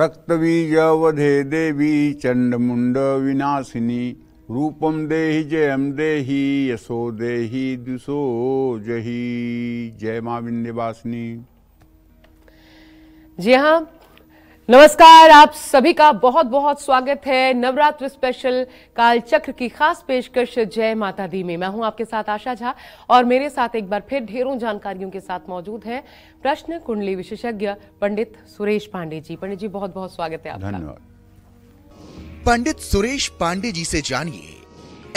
रक्तबीजवधे देवी चंडमुंड विनाशिनी रूपम देहि जयम देहि यशो देहि दुसो जही। जय मां विंध्यवासिनी। जी हाँ, नमस्कार। आप सभी का बहुत बहुत स्वागत है नवरात्र स्पेशल कालचक्र की खास पेशकश जय माता दी में। मैं हूं आपके साथ आशा झा और मेरे साथ एक बार फिर ढेरों जानकारियों के साथ मौजूद है प्रश्न कुंडली विशेषज्ञ पंडित सुरेश पांडे जी। पंडित जी बहुत बहुत स्वागत है आपका। धन्यवाद। पंडित सुरेश पांडे जी से जानिए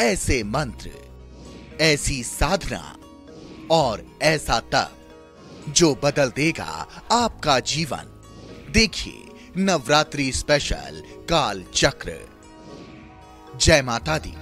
ऐसे मंत्र, ऐसी साधना और ऐसा तप जो बदल देगा आपका जीवन। देखिए नवरात्रि स्पेशल काल चक्र। जय माता दी।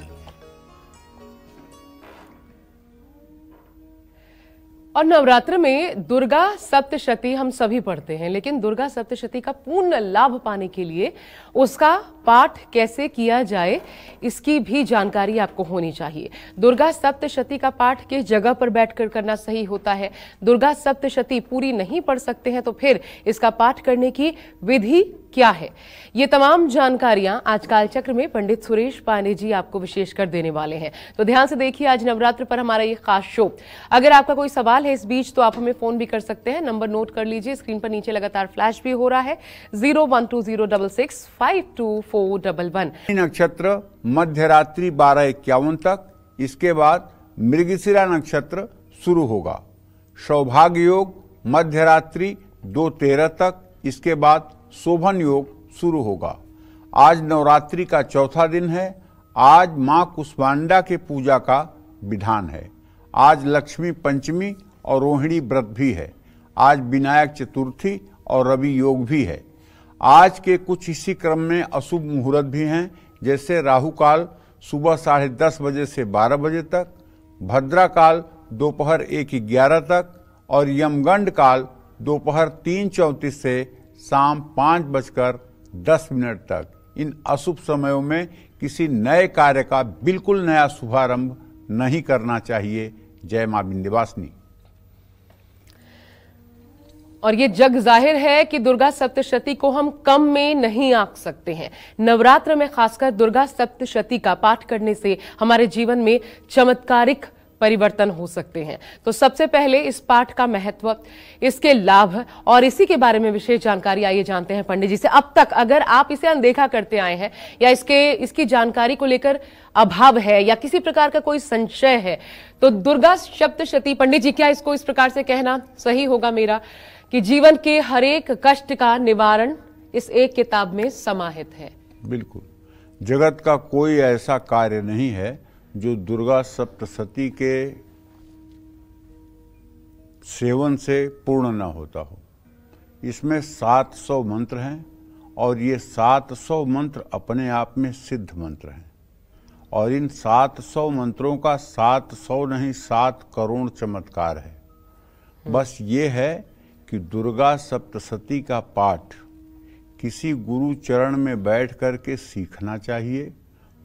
और नवरात्र में दुर्गा सप्तशती हम सभी पढ़ते हैं, लेकिन दुर्गा सप्तशती का पूर्ण लाभ पाने के लिए उसका पाठ कैसे किया जाए इसकी भी जानकारी आपको होनी चाहिए। दुर्गा सप्तशती का पाठ किस जगह पर बैठकर करना सही होता है, दुर्गा सप्तशती पूरी नहीं पढ़ सकते हैं तो फिर इसका पाठ करने की विधि क्या है, ये तमाम जानकारियां आज कालचक्र में पंडित सुरेश पांडे जी आपको विशेष कर देने वाले हैं। तो ध्यान से देखिए आज नवरात्र पर हमारा ये खास शो। अगर आपका कोई सवाल है इस बीच तो आप हमें फोन भी कर सकते हैं। नंबर नोट कर लीजिए, स्क्रीन पर नीचे लगातार फ्लैश भी हो रहा है 0120665241। नक्षत्र मध्य रात्रि 12:51 तक, इसके बाद मृगशिरा नक्षत्र शुरू होगा। सौभाग्य योग मध्य रात्रि 2:13 तक, इसके बाद शोभन योग शुरू होगा। आज नवरात्रि का चौथा दिन है। आज मां कुष्मांडा के पूजा का विधान है। आज लक्ष्मी पंचमी और रोहिणी व्रत भी है। आज विनायक चतुर्थी और रवि योग भी है। आज के कुछ इसी क्रम में अशुभ मुहूर्त भी हैं, जैसे राहु काल सुबह 10:30 बजे से 12 बजे तक, भद्रा काल दोपहर 1:11 तक और यमगंड काल दोपहर 3:34 से शाम 5:10 तक। इन अशुभ समयों में किसी नए कार्य का बिल्कुल नया शुभारंभ नहीं करना चाहिए। जय मां विंध्यवासिनी। और ये जग जाहिर है कि दुर्गा सप्तशती को हम कम में नहीं आंक सकते हैं। नवरात्र में खासकर दुर्गा सप्तशती का पाठ करने से हमारे जीवन में चमत्कारिक परिवर्तन हो सकते हैं। तो सबसे पहले इस पाठ का महत्व, इसके लाभ और इसी के बारे में विशेष जानकारी आइए जानते हैं पंडित जी से। अब तक अगर आप इसे अनदेखा करते आए हैं या इसकी जानकारी को लेकर अभाव है या किसी प्रकार का कोई संशय है तो दुर्गा सप्तशती, पंडित जी क्या इसको इस प्रकार से कहना सही होगा मेरा कि जीवन के हर एक कष्ट का निवारण इस एक किताब में समाहित है? बिल्कुल। जगत का कोई ऐसा कार्य नहीं है जो दुर्गा सप्तशती के सेवन से पूर्ण न होता हो। इसमें 700 मंत्र हैं और ये 700 मंत्र अपने आप में सिद्ध मंत्र हैं और इन 700 मंत्रों का 700 नहीं 7 करोड़ चमत्कार है। बस ये है कि दुर्गा सप्तशती का पाठ किसी गुरु चरण में बैठ करके सीखना चाहिए।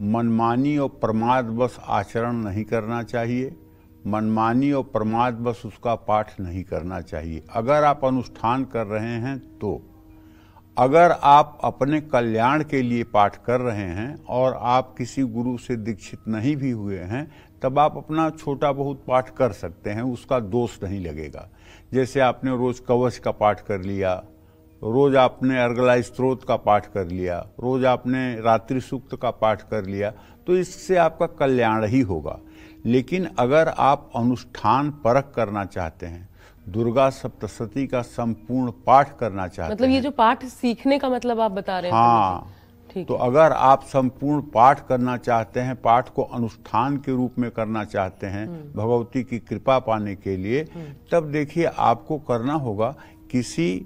मनमानी और प्रमादवश आचरण नहीं करना चाहिए। मनमानी और प्रमादवश उसका पाठ नहीं करना चाहिए। अगर आप अनुष्ठान कर रहे हैं तो, अगर आप अपने कल्याण के लिए पाठ कर रहे हैं और आप किसी गुरु से दीक्षित नहीं भी हुए हैं तब आप अपना छोटा बहुत पाठ कर सकते हैं, उसका दोष नहीं लगेगा। जैसे आपने रोज कवच का पाठ कर लिया, रोज आपने अर्गला स्तोत्र का पाठ कर लिया, रोज आपने रात्रि सूक्त का पाठ कर लिया, तो इससे आपका कल्याण ही होगा। लेकिन अगर आप अनुष्ठान परक करना चाहते हैं, दुर्गा सप्तशती का संपूर्ण पाठ करना चाहते हैं, मतलब ये जो पाठ सीखने का मतलब आप बता रहे हैं? हाँ, तो अगर आप संपूर्ण पाठ करना चाहते हैं, पाठ को अनुष्ठान के रूप में करना चाहते हैं भगवती की कृपा पाने के लिए, तब देखिए आपको करना होगा किसी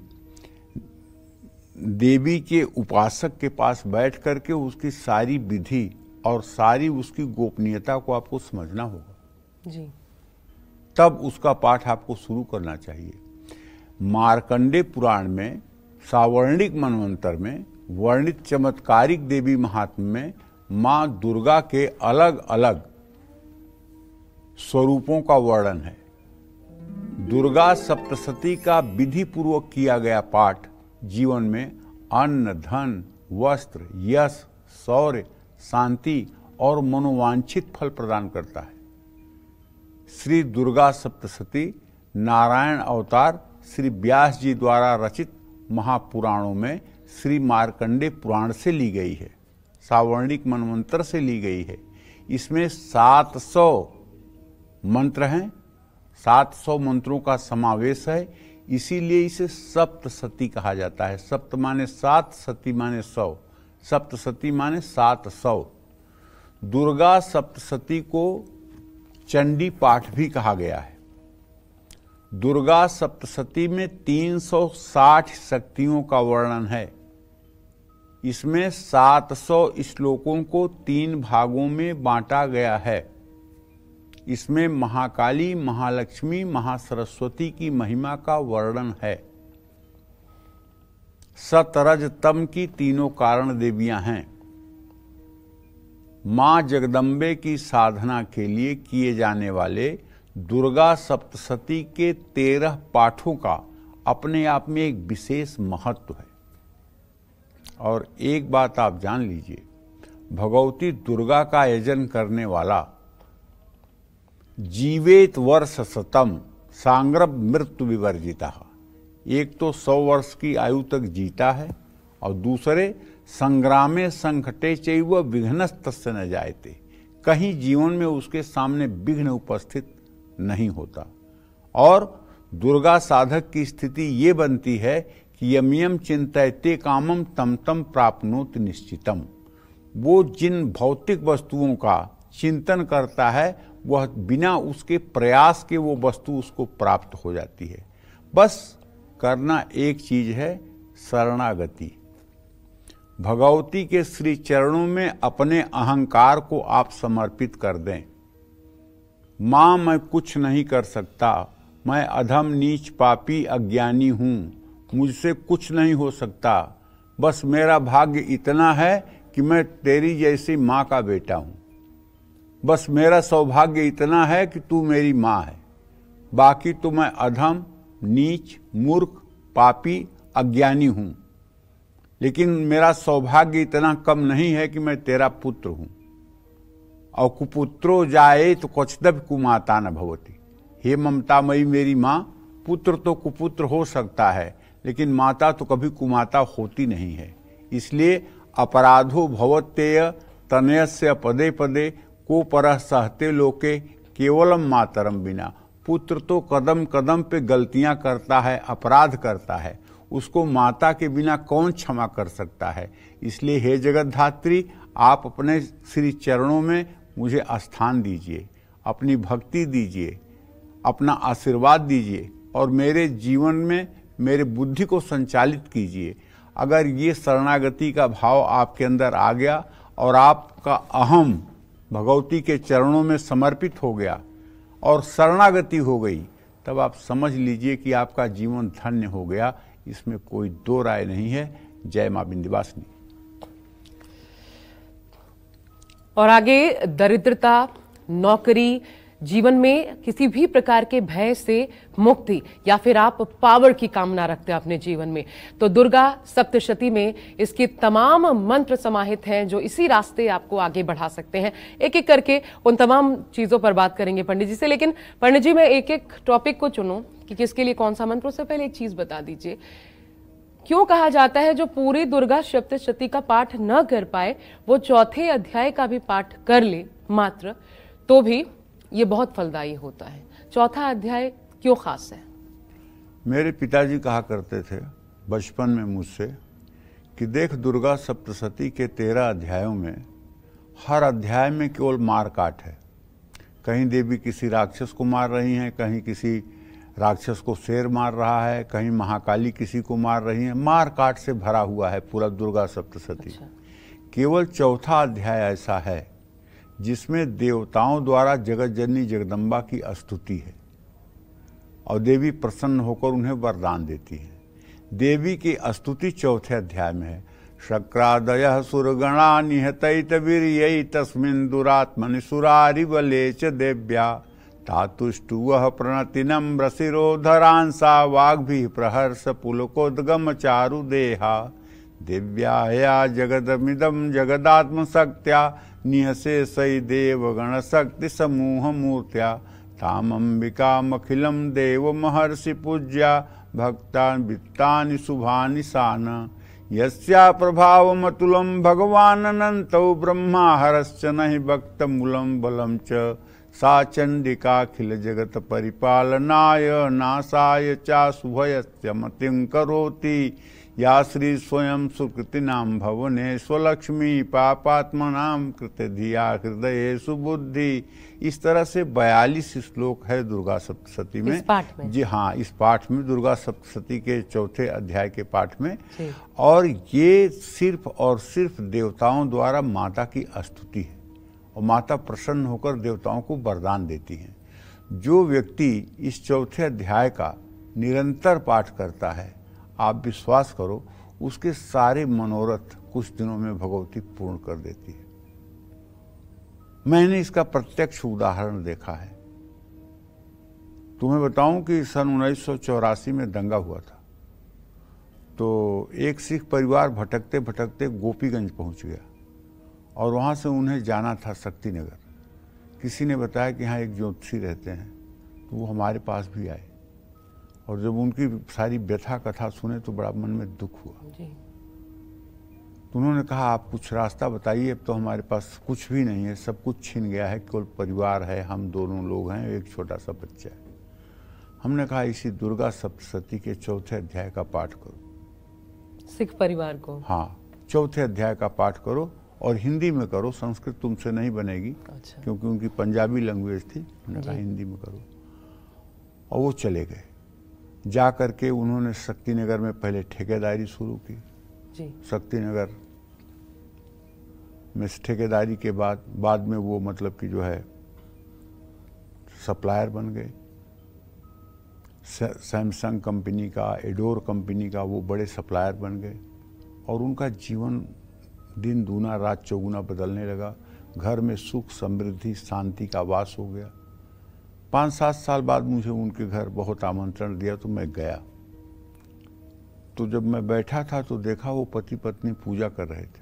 देवी के उपासक के पास बैठ करके उसकी सारी विधि और सारी उसकी गोपनीयता को आपको समझना होगा जी। तब उसका पाठ आपको शुरू करना चाहिए। मार्कंडेय पुराण में सावर्णिक मनवंतर में वर्णित चमत्कारिक देवी महात्म्य में मां दुर्गा के अलग अलग स्वरूपों का वर्णन है। दुर्गा सप्तशती का विधि पूर्वक किया गया पाठ जीवन में अन्न, धन, वस्त्र, यश, शौर्य, शांति और मनोवांछित फल प्रदान करता है। श्री दुर्गा सप्तशती नारायण अवतार श्री व्यास जी द्वारा रचित महापुराणों में श्री मार्कंडेय पुराण से ली गई है, सावर्णिक मनवंतर से ली गई है। इसमें 700 मंत्र हैं, 700 मंत्रों का समावेश है, इसीलिए इसे सप्तशती कहा जाता है। सप्त माने 7, सती माने 100, सप्तशती माने 700। दुर्गा सप्तशती को चंडी पाठ भी कहा गया है। दुर्गा सप्तशती में 360 शक्तियों का वर्णन है। इसमें 700 श्लोकों को 3 भागों में बांटा गया है। इसमें महाकाली, महालक्ष्मी, महासरस्वती की महिमा का वर्णन है। सत, रज, तम की तीनों कारण देवियां हैं। मां जगदम्बे की साधना के लिए किए जाने वाले दुर्गा सप्तशती के 13 पाठों का अपने आप में एक विशेष महत्व है। और एक बात आप जान लीजिए, भगवती दुर्गा का यजन करने वाला जीवेत वर्ष शतम सांग्रभ मृत्यु विवर्जिता, एक तो 100 वर्ष की आयु तक जीता है और दूसरे संग्रामे संकटे चैव विघ्नस्तस्य न जायते, कहीं जीवन में उसके सामने विघ्न उपस्थित नहीं होता। और दुर्गा साधक की स्थिति ये बनती है कि यम यम चिंतयते कामम तम तम प्राप्नोति निश्चितम। वो जिन भौतिक वस्तुओं का चिंतन करता है वह बिना उसके प्रयास के वो वस्तु उसको प्राप्त हो जाती है। बस करना एक चीज है, शरणागति। भगवती के श्री चरणों में अपने अहंकार को आप समर्पित कर दें। मां, मैं कुछ नहीं कर सकता, मैं अधम नीच पापी अज्ञानी हूं, मुझसे कुछ नहीं हो सकता, बस मेरा भाग्य इतना है कि मैं तेरी जैसी मां का बेटा हूं, बस मेरा सौभाग्य इतना है कि तू मेरी मां है, बाकी तो मैं अधम, नीच, मूर्ख, पापी, अज्ञानी हूं, लेकिन मेरा सौभाग्य इतना कम नहीं है कि मैं तेरा पुत्र हूं। और कुपुत्रो जाए तो क्वचिदपि कुमाता न भवति। हे ममतामयी मेरी मां, पुत्र तो कुपुत्र हो सकता है लेकिन माता तो कभी कुमाता होती नहीं है। इसलिए अपराधो भवत्येय तनयस्य पदे पदे को परः सहते लोके केवलम मातरम बिना। पुत्र तो कदम कदम पे गलतियां करता है, अपराध करता है, उसको माता के बिना कौन क्षमा कर सकता है। इसलिए हे जगत धात्री, आप अपने श्री चरणों में मुझे स्थान दीजिए, अपनी भक्ति दीजिए, अपना आशीर्वाद दीजिए और मेरे जीवन में मेरे बुद्धि को संचालित कीजिए। अगर ये शरणागति का भाव आपके अंदर आ गया और आपका अहम भगवती के चरणों में समर्पित हो गया और शरणागति हो गई, तब आप समझ लीजिए कि आपका जीवन धन्य हो गया। इसमें कोई दो राय नहीं है। जय मां विंध्यवासिनी। और आगे दरिद्रता, नौकरी, जीवन में किसी भी प्रकार के भय से मुक्ति या फिर आप पावर की कामना रखते हैं अपने जीवन में, तो दुर्गा सप्तशती में इसके तमाम मंत्र समाहित हैं जो इसी रास्ते आपको आगे बढ़ा सकते हैं। एक एक करके उन तमाम चीजों पर बात करेंगे पंडित जी से, लेकिन पंडित जी मैं एक एक टॉपिक को चुनूं कि किसके लिए कौन सा मंत्र। उससे पहले एक चीज बता दीजिए, क्यों कहा जाता है जो पूरी दुर्गा सप्तशती का पाठ न कर पाए वो चौथे अध्याय का भी पाठ कर ले मात्र तो भी ये बहुत फलदायी होता है। चौथा अध्याय क्यों खास है? मेरे पिताजी कहा करते थे बचपन में मुझसे कि देख, दुर्गा सप्तशती के 13 अध्यायों में हर अध्याय में केवल मार काट है। कहीं देवी किसी राक्षस को मार रही हैं, कहीं किसी राक्षस को शेर मार रहा है, कहीं महाकाली किसी को मार रही है। मार काट से भरा हुआ है पूरा दुर्गा सप्तशती। अच्छा। केवल चौथा अध्याय ऐसा है जिसमें देवताओं द्वारा जगत जननी जगदम्बा की स्तुति है और देवी प्रसन्न होकर उन्हें वरदान देती है। देवी की स्तुति चौथे अध्याय में है। शक्रादयः सुरगणा निहतैत वीर्यै तस्मिन् दुरात्मनि सुरारिबले च देव्या तातुष्टुवः प्रणतिनम्र शिरोधरांसा वाग्भिः प्रहर्ष पुलकोद्गम चारुदेहा दिव्याया जगदमिदं जगदात्मशक्त्या निहसे सई देवगण शक्ति समूह मूर्त्या तामंबिकामखिलं देव महर्षि पूज्या भक्तान् वित्तानि शुभानि सान यस्या प्रभावमतुलं भगवान् अनन्तौ ब्रह्मा हरश्च नहि भक्तमूलं बलं च सा चंडिकाखिल जगत परिपालनाय नाशाय चा शुभयस्य मतिं करोति या श्री स्वयं सुकृतिनां भवने स्वलक्ष्मी पापात्मनां कृते धिया हृदय सुबुद्धि। इस तरह से 42 श्लोक है दुर्गा सप्तशती में। इस पाठ में? जी हाँ, इस पाठ में, दुर्गा सप्तशती के चौथे अध्याय के पाठ में। और ये सिर्फ और सिर्फ देवताओं द्वारा माता की स्तुति है और माता प्रसन्न होकर देवताओं को वरदान देती हैं। जो व्यक्ति इस चौथे अध्याय का निरंतर पाठ करता है, आप विश्वास करो, उसके सारे मनोरथ कुछ दिनों में भगवती पूर्ण कर देती है। मैंने इसका प्रत्यक्ष उदाहरण देखा है। तुम्हें बताऊं कि सन 1984 में दंगा हुआ था, तो एक सिख परिवार भटकते भटकते गोपीगंज पहुंच गया और वहां से उन्हें जाना था शक्तिनगर। किसी ने बताया कि यहाँ एक ज्योतिषी रहते हैं, तो वो हमारे पास भी आए और जब उनकी सारी व्यथा कथा सुने तो बड़ा मन में दुख हुआ। तो उन्होंने कहा, आप कुछ रास्ता बताइए, अब तो हमारे पास कुछ भी नहीं है, सब कुछ छिन गया है, केवल परिवार है, हम दोनों लोग हैं, एक छोटा सा बच्चा है। हमने कहा, इसी दुर्गा सप्तशती के चौथे अध्याय का पाठ करो। सिख परिवार को? हाँ, चौथे अध्याय का पाठ करो और हिंदी में करो, संस्कृत तुमसे नहीं बनेगी। अच्छा। क्योंकि उनकी पंजाबी लैंग्वेज थी। हमने कहा हिंदी में करो, और वो चले गए। जा करके उन्होंने शक्तिनगर में पहले ठेकेदारी शुरू की। शक्तिनगर में ठेकेदारी के बाद में वो मतलब कि जो है सप्लायर बन गए। सैमसंग कंपनी का, एडोर कंपनी का वो बड़े सप्लायर बन गए और उनका जीवन दिन दूना रात चौगुना बदलने लगा। घर में सुख समृद्धि शांति का वास हो गया। 5-7 साल बाद मुझे उनके घर बहुत आमंत्रण दिया तो मैं गया। तो जब मैं बैठा था तो देखा वो पति पत्नी पूजा कर रहे थे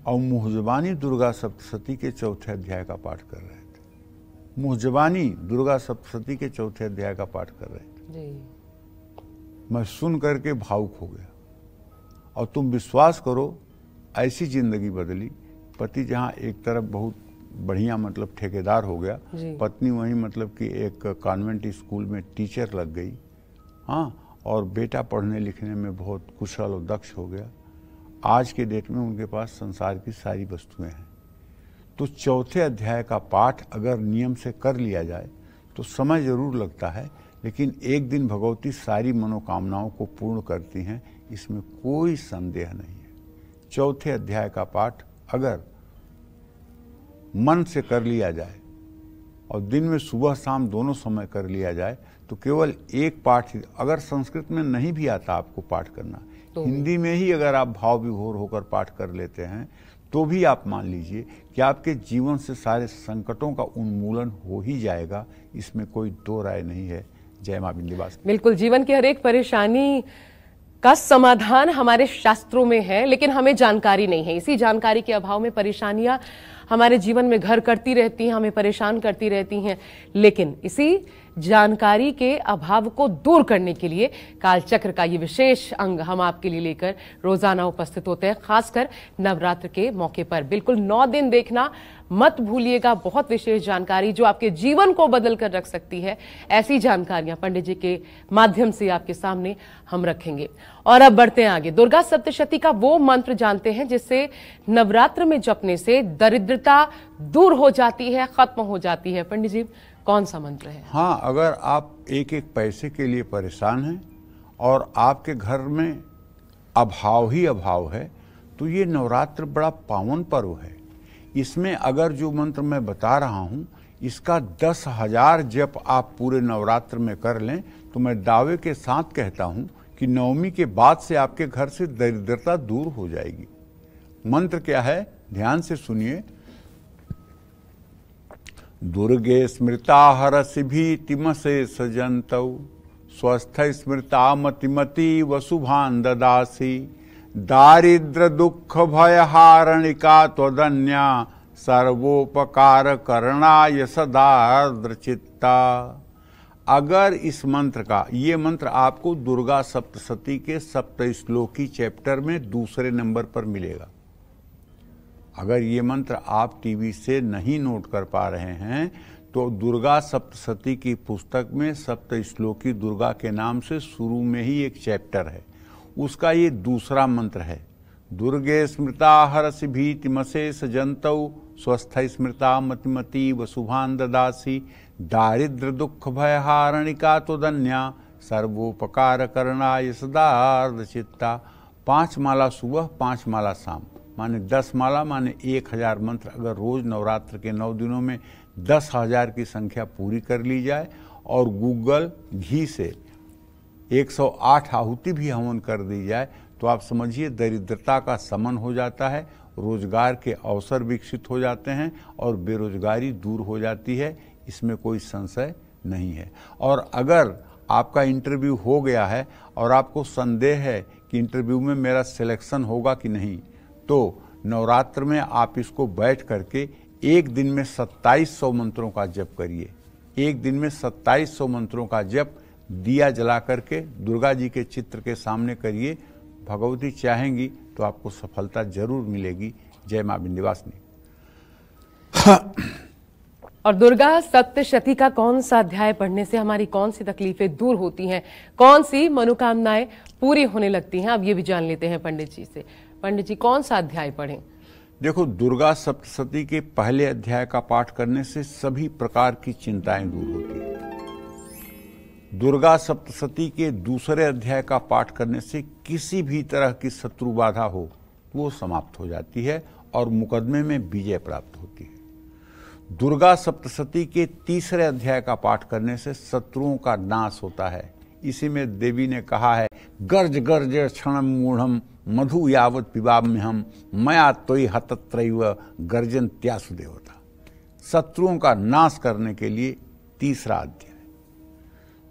और मुहजबानी दुर्गा सप्तशती के चौथे अध्याय का पाठ कर रहे थे। मुहजबानी दुर्गा सप्तशती के चौथे अध्याय का पाठ कर रहे थे। मैं सुन करके भावुक हो गया। और तुम विश्वास करो, ऐसी जिंदगी बदली। पति जहाँ एक तरफ बहुत बढ़िया मतलब ठेकेदार हो गया, पत्नी वहीं मतलब कि एक कॉन्वेंट स्कूल में टीचर लग गई। हाँ, और बेटा पढ़ने लिखने में बहुत कुशल और दक्ष हो गया। आज के डेट में उनके पास संसार की सारी वस्तुएं हैं। तो चौथे अध्याय का पाठ अगर नियम से कर लिया जाए तो समय जरूर लगता है, लेकिन एक दिन भगवती सारी मनोकामनाओं को पूर्ण करती हैं, इसमें कोई संदेह नहीं है। चौथे अध्याय का पाठ अगर मन से कर लिया जाए और दिन में सुबह शाम दोनों समय कर लिया जाए तो केवल एक पाठ ही, अगर संस्कृत में नहीं भी आता आपको पाठ करना, तो हिंदी में ही अगर आप भाव विभोर होकर पाठ कर लेते हैं तो भी आप मान लीजिए कि आपके जीवन से सारे संकटों का उन्मूलन हो ही जाएगा। इसमें कोई दो राय नहीं है। जय मां विंध्यवासिनी। बिल्कुल, जीवन की हर एक परेशानी का समाधान हमारे शास्त्रों में है, लेकिन हमें जानकारी नहीं है। इसी जानकारी के अभाव में परेशानियां हमारे जीवन में घर करती रहती हैं, हमें परेशान करती रहती हैं। लेकिन इसी जानकारी के अभाव को दूर करने के लिए कालचक्र का ये विशेष अंग हम आपके लिए लेकर रोजाना उपस्थित होते हैं, खासकर नवरात्र के मौके पर। बिल्कुल 9 दिन देखना मत भूलिएगा। बहुत विशेष जानकारी जो आपके जीवन को बदल कर रख सकती है, ऐसी जानकारियां पंडित जी के माध्यम से आपके सामने हम रखेंगे। और अब बढ़ते हैं आगे। दुर्गा सप्तशती का वो मंत्र जानते हैं जिससे नवरात्र में जपने से दरिद्रता दूर हो जाती है, खत्म हो जाती है। पंडित जी, कौन सा मंत्र है? हाँ, अगर आप एक एक पैसे के लिए परेशान हैं और आपके घर में अभाव ही अभाव है, तो ये नवरात्र बड़ा पावन पर्व है। इसमें अगर जो मंत्र मैं बता रहा हूँ, इसका 10,000 जप आप पूरे नवरात्र में कर लें तो मैं दावे के साथ कहता हूँ कि नवमी के बाद से आपके घर से दरिद्रता दूर हो जाएगी। मंत्र क्या है, ध्यान से सुनिए। दुर्गे स्मृता हरसि भीतिमसे सजन्तौ स्वस्थ स्मृता मतिमति वसुभान ददासि दारिद्र दुख भय हारणिका त्वदन्या सर्वोपकार करणाय सदार्द्र चित्ता। अगर इस मंत्र का, ये मंत्र आपको दुर्गा सप्तशती के सप्तश्लोकी चैप्टर में दूसरे नंबर पर मिलेगा। अगर ये मंत्र आप टीवी से नहीं नोट कर पा रहे हैं तो दुर्गा सप्तशती की पुस्तक में सप्तश्लोकी दुर्गा के नाम से शुरू में ही एक चैप्टर है, उसका ये दूसरा मंत्र है। दुर्गे स्मृता हरसि भीतिमशेष जंतौ स्वस्थ स्मृता मतिमती वसुभान ददासी दारिद्र दुख भय हारणिका तुदन्या सर्वोपकार करणाय सदार्ध चित्ता। 5 माला सुबह 5 माला शाम, माने 10 माला माने 1000 मंत्र। अगर रोज नवरात्र के 9 दिनों में 10,000 की संख्या पूरी कर ली जाए और गूगल घी से 108 आहुति भी हवन कर दी जाए तो आप समझिए दरिद्रता का शमन हो जाता है, रोजगार के अवसर विकसित हो जाते हैं और बेरोजगारी दूर हो जाती है। इसमें कोई संशय नहीं है। और अगर आपका इंटरव्यू हो गया है और आपको संदेह है कि इंटरव्यू में मेरा सिलेक्शन होगा कि नहीं, तो नवरात्र में आप इसको बैठ करके एक दिन में 2700 मंत्रों का जप करिए। एक दिन में 2700 मंत्रों का जप दिया जला करके दुर्गा जी के चित्र के सामने करिए। भगवती चाहेंगी तो आपको सफलता जरूर मिलेगी। जय मां विंध्यवासिनी। और दुर्गा सप्तशती का कौन सा अध्याय पढ़ने से हमारी कौन सी तकलीफें दूर होती हैं, कौन सी मनोकामनाएं पूरी होने लगती हैं, अब ये भी जान लेते हैं पंडित जी से। पंडित जी, कौन सा अध्याय पढ़ें? देखो, दुर्गा सप्तशती के पहले अध्याय का पाठ करने से सभी प्रकार की चिंताएं दूर होती हैं। दुर्गा सप्तशती के दूसरे अध्याय का पाठ करने से किसी भी तरह की शत्रु बाधा हो वो समाप्त हो जाती है और मुकदमे में विजय प्राप्त होती है। दुर्गा सप्तशती के तीसरे अध्याय का पाठ करने से शत्रुओं का नाश होता है। इसी में देवी ने कहा है, गर्ज गर्ज क्षणम मूढ़म मधु यावत पिबाम्यहम मया त्वयि हतत्रैव गर्जन त्यासु देवता। शत्रुओं का नाश करने के लिए तीसरा अध्याय।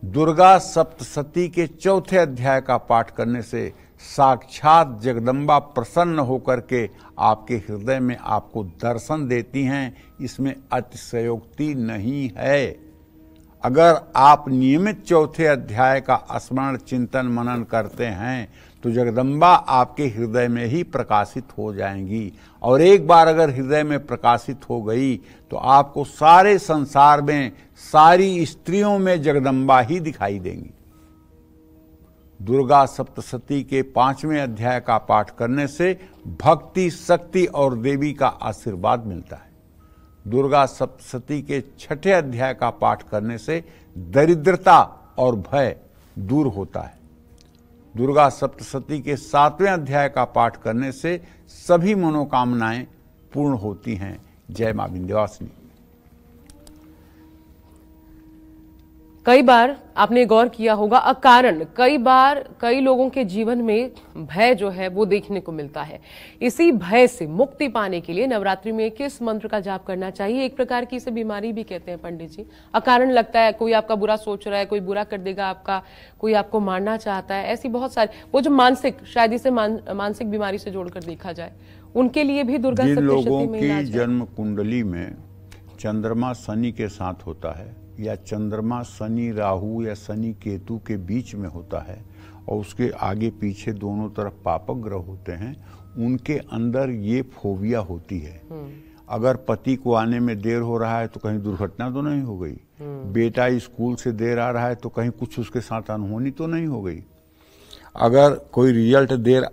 दुर्गा सप्तशती के चौथे अध्याय का पाठ करने से साक्षात जगदम्बा प्रसन्न होकर के आपके हृदय में आपको दर्शन देती हैं। इसमें अतिशयोक्ति नहीं है। अगर आप नियमित चौथे अध्याय का स्मरण चिंतन मनन करते हैं तो जगदम्बा आपके हृदय में ही प्रकाशित हो जाएंगी। और एक बार अगर हृदय में प्रकाशित हो गई तो आपको सारे संसार में सारी स्त्रियों में जगदम्बा ही दिखाई देंगी। दुर्गा सप्तशती के 5वें अध्याय का पाठ करने से भक्ति, शक्ति और देवी का आशीर्वाद मिलता है। दुर्गा सप्तशती के 6ठे अध्याय का पाठ करने से दरिद्रता और भय दूर होता है। दुर्गा सप्तशती के 7वें अध्याय का पाठ करने से सभी मनोकामनाएं पूर्ण होती हैं। जय मां विंध्यवासिनी। कई बार आपने गौर किया होगा, अकारण कई बार कई लोगों के जीवन में भय जो है वो देखने को मिलता है। इसी भय से मुक्ति पाने के लिए नवरात्रि में किस मंत्र का जाप करना चाहिए? एक प्रकार की इसे बीमारी भी कहते हैं पंडित जी। अकारण लगता है, कोई आपका बुरा सोच रहा है, कोई बुरा कर देगा आपका, कोई आपको मारना चाहता है, ऐसी बहुत सारी, वो जो मानसिक, शायद इसे मानसिक बीमारी से जोड़कर देखा जाए, उनके लिए भी दुर्गा जिन सप्तशती लोगों में की जन्म कुंडली में चंद्रमा शनि के साथ होता है या चंद्रमा शनि राहु या शनि केतु के बीच में होता है और उसके आगे पीछे दोनों तरफ पापक ग्रह होते हैं, उनके अंदर ये फोबिया होती है। अगर पति को आने में देर हो रहा है तो कहीं दुर्घटना तो नहीं हो गई, बेटा स्कूल से देर आ रहा है तो कहीं कुछ उसके साथ अनहोनी तो नहीं हो गई, अगर कोई रिजल्ट देर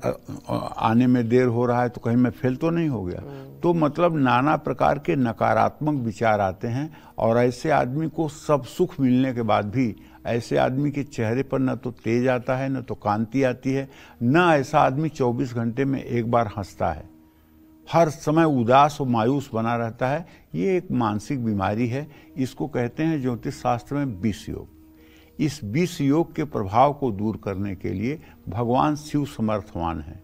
आने में देर हो रहा है तो कहीं मैं फेल तो नहीं हो गया। तो मतलब नाना प्रकार के नकारात्मक विचार आते हैं और ऐसे आदमी को सब सुख मिलने के बाद भी ऐसे आदमी के चेहरे पर न तो तेज आता है, न तो कांति आती है, न ऐसा आदमी 24 घंटे में एक बार हंसता है, हर समय उदास और मायूस बना रहता है। ये एक मानसिक बीमारी है। इसको कहते हैं ज्योतिष शास्त्र में विष योग। इस विष योग के प्रभाव को दूर करने के लिए भगवान शिव समर्थवान हैं।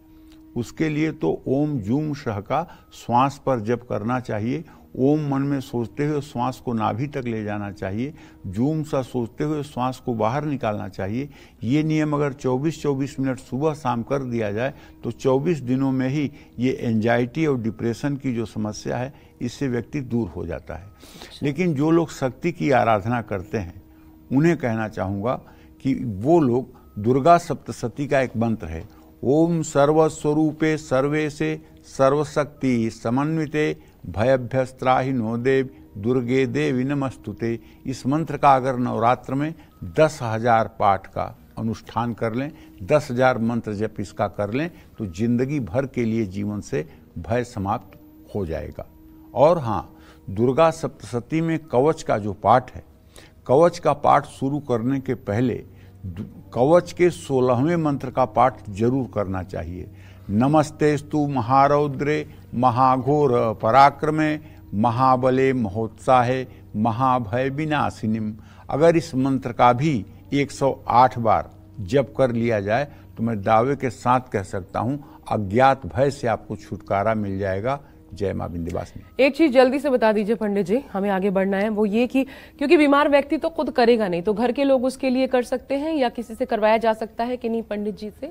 उसके लिए तो ओम जूम शह का श्वास पर जप करना चाहिए। ओम मन में सोचते हुए श्वास को नाभि तक ले जाना चाहिए, जूम सा सोचते हुए श्वास को बाहर निकालना चाहिए। ये नियम अगर 24-24 मिनट सुबह शाम कर दिया जाए तो 24 दिनों में ही ये एंजाइटी और डिप्रेशन की जो समस्या है इससे व्यक्ति दूर हो जाता है। लेकिन जो लोग शक्ति की आराधना करते हैं उन्हें कहना चाहूँगा कि वो लोग दुर्गा सप्तशती का एक मंत्र है, ओम सर्वस्वरूपे सर्वेशे सर्वशक्ति समन्विते भयभ्यस्त्राहि नो देव दुर्गे देवी नमस्तुते। इस मंत्र का अगर नवरात्र में 10,000 पाठ का अनुष्ठान कर लें, 10,000 मंत्र जप इसका कर लें तो जिंदगी भर के लिए जीवन से भय समाप्त हो जाएगा। और हाँ, दुर्गा सप्तशती में कवच का जो पाठ है, कवच का पाठ शुरू करने के पहले कवच के 16वें मंत्र का पाठ जरूर करना चाहिए। नमस्तेस्तु महारौद्रे महाघोर पराक्रमे महाबले महोत्साहे महाभय विनाशिनीम। अगर इस मंत्र का भी 108 बार जप कर लिया जाए तो मैं दावे के साथ कह सकता हूं अज्ञात भय से आपको छुटकारा मिल जाएगा। जय मां विंध्यवासिनी। एक चीज जल्दी से बता दीजिए पंडित जी, हमें आगे बढ़ना है, वो ये कि क्योंकि बीमार व्यक्ति तो खुद करेगा नहीं, तो घर के लोग उसके लिए कर सकते हैं या किसी से करवाया जा सकता है कि नहीं पंडित जी से?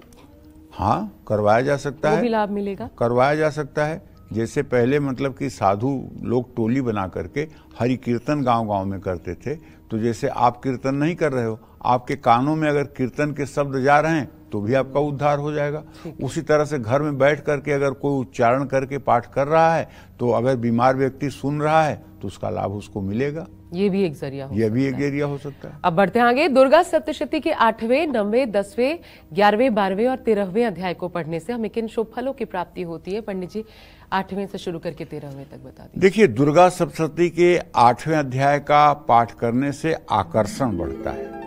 हाँ, करवाया जा सकता है, वो भी लाभ मिलेगा, करवाया जा सकता है। जैसे पहले मतलब कि साधु लोग टोली बना करके हरि कीर्तन गांव-गांव में करते थे, तो जैसे आप कीर्तन नहीं कर रहे हो, आपके कानों में अगर कीर्तन के शब्द जा रहे हैं तो भी आपका उद्धार हो जाएगा। उसी तरह से घर में बैठ करके अगर कोई उच्चारण करके पाठ कर रहा है तो अगर बीमार व्यक्ति सुन रहा है तो उसका लाभ उसको मिलेगा। ये भी एक जरिया हो, ये भी एक जरिया हो सकता है। अब बढ़ते हैं आगे। दुर्गा सप्तशती के 8वें, 9वें, 10वें, 11वें, 12वें और 13वें अध्याय को पढ़ने से हमें किन शुभ फलों की प्राप्ति होती है? पंडित जी 8वें से शुरू करके 13वें तक बता दीजिए। देखिए, दुर्गा सप्तशती के 8वें अध्याय का पाठ करने से आकर्षण बढ़ता है।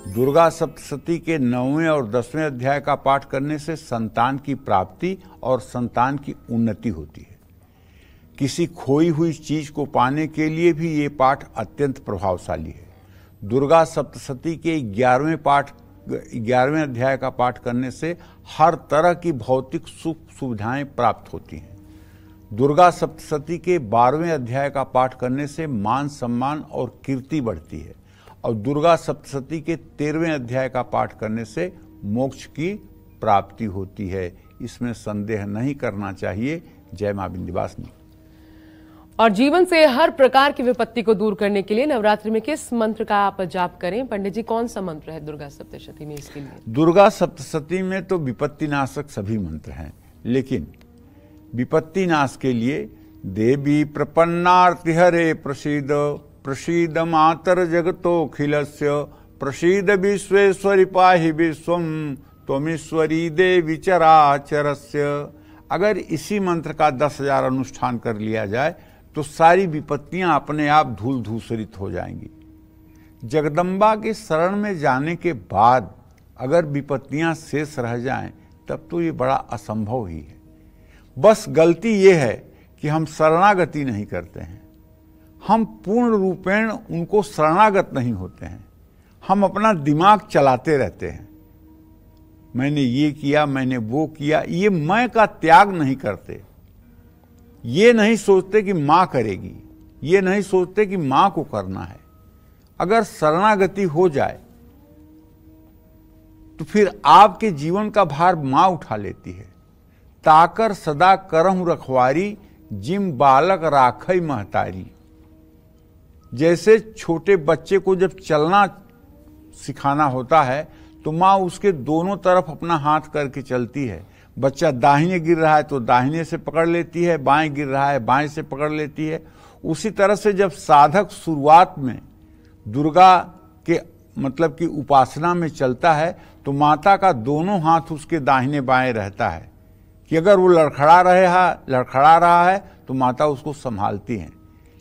दुर्गा सप्तशती के 9वें और 10वें अध्याय का पाठ करने से संतान की प्राप्ति और संतान की उन्नति होती है। किसी खोई हुई चीज को पाने के लिए भी ये पाठ अत्यंत प्रभावशाली है। दुर्गा सप्तशती के 11वें अध्याय का पाठ करने से हर तरह की भौतिक सुख सुविधाएं प्राप्त होती हैं। दुर्गा सप्तशती के 12वें अध्याय का पाठ करने से मान सम्मान और कीर्ति बढ़ती है। और दुर्गा सप्तशती के 13वें अध्याय का पाठ करने से मोक्ष की प्राप्ति होती है। इसमें संदेह नहीं करना चाहिए। जय मां विंध्यवासिनी। और जीवन से हर प्रकार की विपत्ति को दूर करने के लिए नवरात्रि में किस मंत्र का आप जाप करें? पंडित जी कौन सा मंत्र है दुर्गा सप्तशती में इसके लिए? दुर्गा सप्तशती में तो विपत्ति नाशक सभी मंत्र हैं, लेकिन विपत्ति नाश के लिए देवी प्रपन्नार्ति हरे प्रसीद प्रसीद मातर जगतोखिलस्य प्रसीद विश्वेश्वरी पाहि विश्वम त्वमीश्वरी देवी चराचरस्य। अगर इसी मंत्र का 10,000 अनुष्ठान कर लिया जाए तो सारी विपत्तियां अपने आप धूल धूसरित हो जाएंगी। जगदम्बा के शरण में जाने के बाद अगर विपत्तियां शेष रह जाएं तब तो ये बड़ा असंभव ही है। बस गलती ये है कि हम शरणागति नहीं करते हैं, हम पूर्ण रूपेण उनको शरणागत नहीं होते हैं। हम अपना दिमाग चलाते रहते हैं, मैंने ये किया, मैंने वो किया, ये मैं का त्याग नहीं करते। ये नहीं सोचते कि मां करेगी, ये नहीं सोचते कि मां को करना है। अगर शरणागति हो जाए तो फिर आपके जीवन का भार मां उठा लेती है। ताकर सदा करहु रखवारी जिम बालक राखई महतारी। जैसे छोटे बच्चे को जब चलना सिखाना होता है तो माँ उसके दोनों तरफ अपना हाथ करके चलती है। बच्चा दाहिने गिर रहा है तो दाहिने से पकड़ लेती है, बाएं गिर रहा है बाएं से पकड़ लेती है। उसी तरह से जब साधक शुरुआत में दुर्गा के मतलब की उपासना में चलता है तो माता का दोनों हाथ उसके दाहिने बाएं रहता है कि अगर वो लड़खड़ा रहा है तो माता उसको संभालती हैं।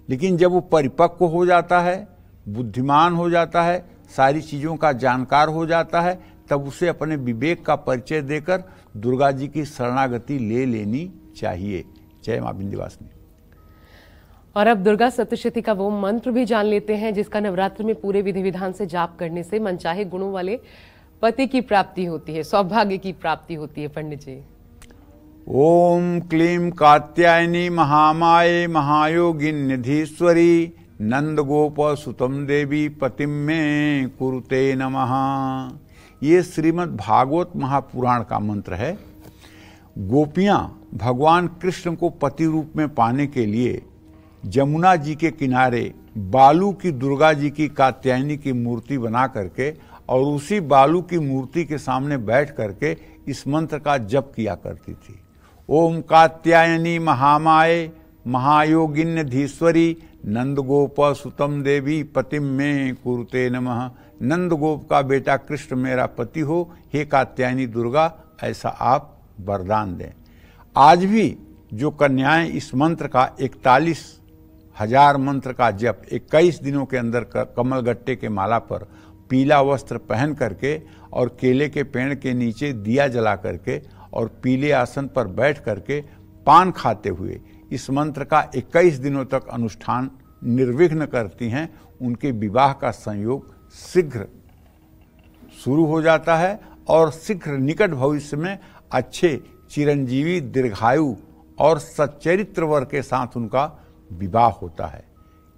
लेकिन जब वो परिपक्व हो जाता है, बुद्धिमान हो जाता है, सारी चीजों का जानकार हो जाता है, तब उसे अपने विवेक का परिचय देकर दुर्गा जी की शरणागति ले लेनी चाहिए। जय मां विंध्यवासिनी। और अब दुर्गा सप्तशती का वो मंत्र भी जान लेते हैं जिसका नवरात्र में पूरे विधि विधान से जाप करने से मनचाहे गुणों वाले पति की प्राप्ति होती है, सौभाग्य की प्राप्ति होती है। पंडित जी ओम क्लीं कात्यायनी महामाये महायोगिन्यधीश्वरी नंद गोप सुतम देवी पतिम में कुरुते नमः। ये श्रीमद् भागवत महापुराण का मंत्र है। गोपियां भगवान कृष्ण को पति रूप में पाने के लिए जमुना जी के किनारे बालू की दुर्गा जी की कात्यायनी की मूर्ति बना करके और उसी बालू की मूर्ति के सामने बैठ करके इस मंत्र का जप किया करती थी। ओम कात्यायनी महामाये महायोगिन्यधीश्वरी नंद गोप सुतम देवी पतिम में कुरुते नमः। नंद गोप का बेटा कृष्ण मेरा पति हो, हे कात्यायनी दुर्गा, ऐसा आप वरदान दें। आज भी जो कन्याएं इस मंत्र का 41,000 मंत्र का जप 21 दिनों के अंदर कमल गट्टे के माला पर पीला वस्त्र पहन करके और केले के पेड़ के नीचे दिया जला करके और पीले आसन पर बैठ करके पान खाते हुए इस मंत्र का 21 दिनों तक अनुष्ठान निर्विघ्न करती हैं, उनके विवाह का संयोग शीघ्र शुरू हो जाता है और शीघ्र निकट भविष्य में अच्छे चिरंजीवी दीर्घायु और सच्चरित्र वर के साथ उनका विवाह होता है।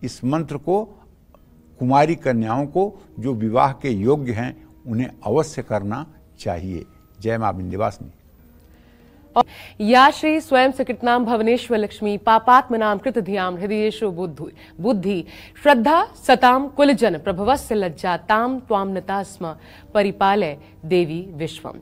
इस मंत्र को कुमारी कन्याओं को जो विवाह के योग्य हैं उन्हें अवश्य करना चाहिए। जय मां विंध्यवासिनी। या श्री स्वयं सकृतनाम भवनेश्वर लक्ष्मी पापात्मनाम कृत धियाम हृदयेषु बुद्धि श्रद्धा सताम कुलजन प्रभवस्य लज्जा ताम त्वाम नता स्म परिपालय देवी विश्वम।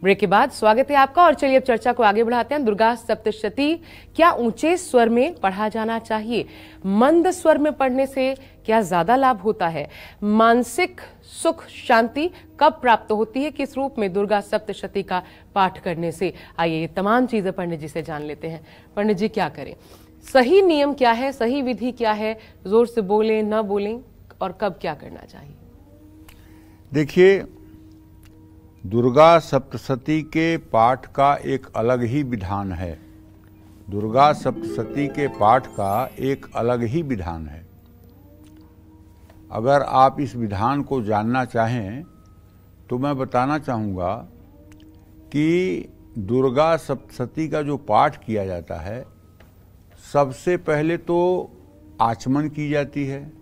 ब्रेक के बाद स्वागत है आपका और चलिए अब चर्चा को आगे बढ़ाते हैं। दुर्गा सप्तशती क्या ऊंचे स्वर में पढ़ा जाना चाहिए? मंद स्वर में पढ़ने से क्या ज्यादा लाभ होता है? मानसिक सुख शांति कब प्राप्त होती है? किस रूप में दुर्गा सप्तशती का पाठ करने से? आइए ये तमाम चीजें पंडित जी से जान लेते हैं। पंडित जी क्या करें? सही नियम क्या है? सही विधि क्या है? जोर से बोलें न बोलें और कब क्या करना चाहिए? देखिए, दुर्गा सप्तशती के पाठ का एक अलग ही विधान है। दुर्गा सप्तशती के पाठ का एक अलग ही विधान है। अगर आप इस विधान को जानना चाहें तो मैं बताना चाहूँगा कि दुर्गा सप्तशती का जो पाठ किया जाता है, सबसे पहले तो आचमन की जाती है।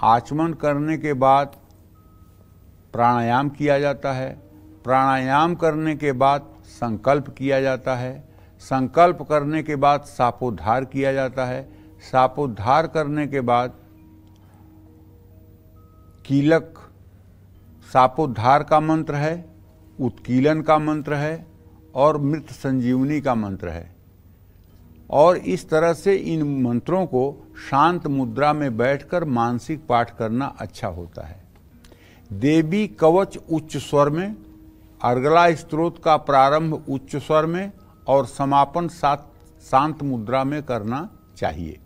आचमन करने के बाद प्राणायाम किया जाता है। प्राणायाम करने के बाद संकल्प किया जाता है। संकल्प करने के बाद शापोद्धार किया जाता है। शापोद्धार करने के बाद कीलक शापोद्धार का मंत्र है, उत्कीलन का मंत्र है और मृत संजीवनी का मंत्र है। और इस तरह से इन मंत्रों को शांत मुद्रा में बैठकर मानसिक पाठ करना अच्छा होता है। देवी कवच उच्च स्वर में, अर्गला स्तोत्र का प्रारंभ उच्च स्वर में और समापन शांत मुद्रा में करना चाहिए।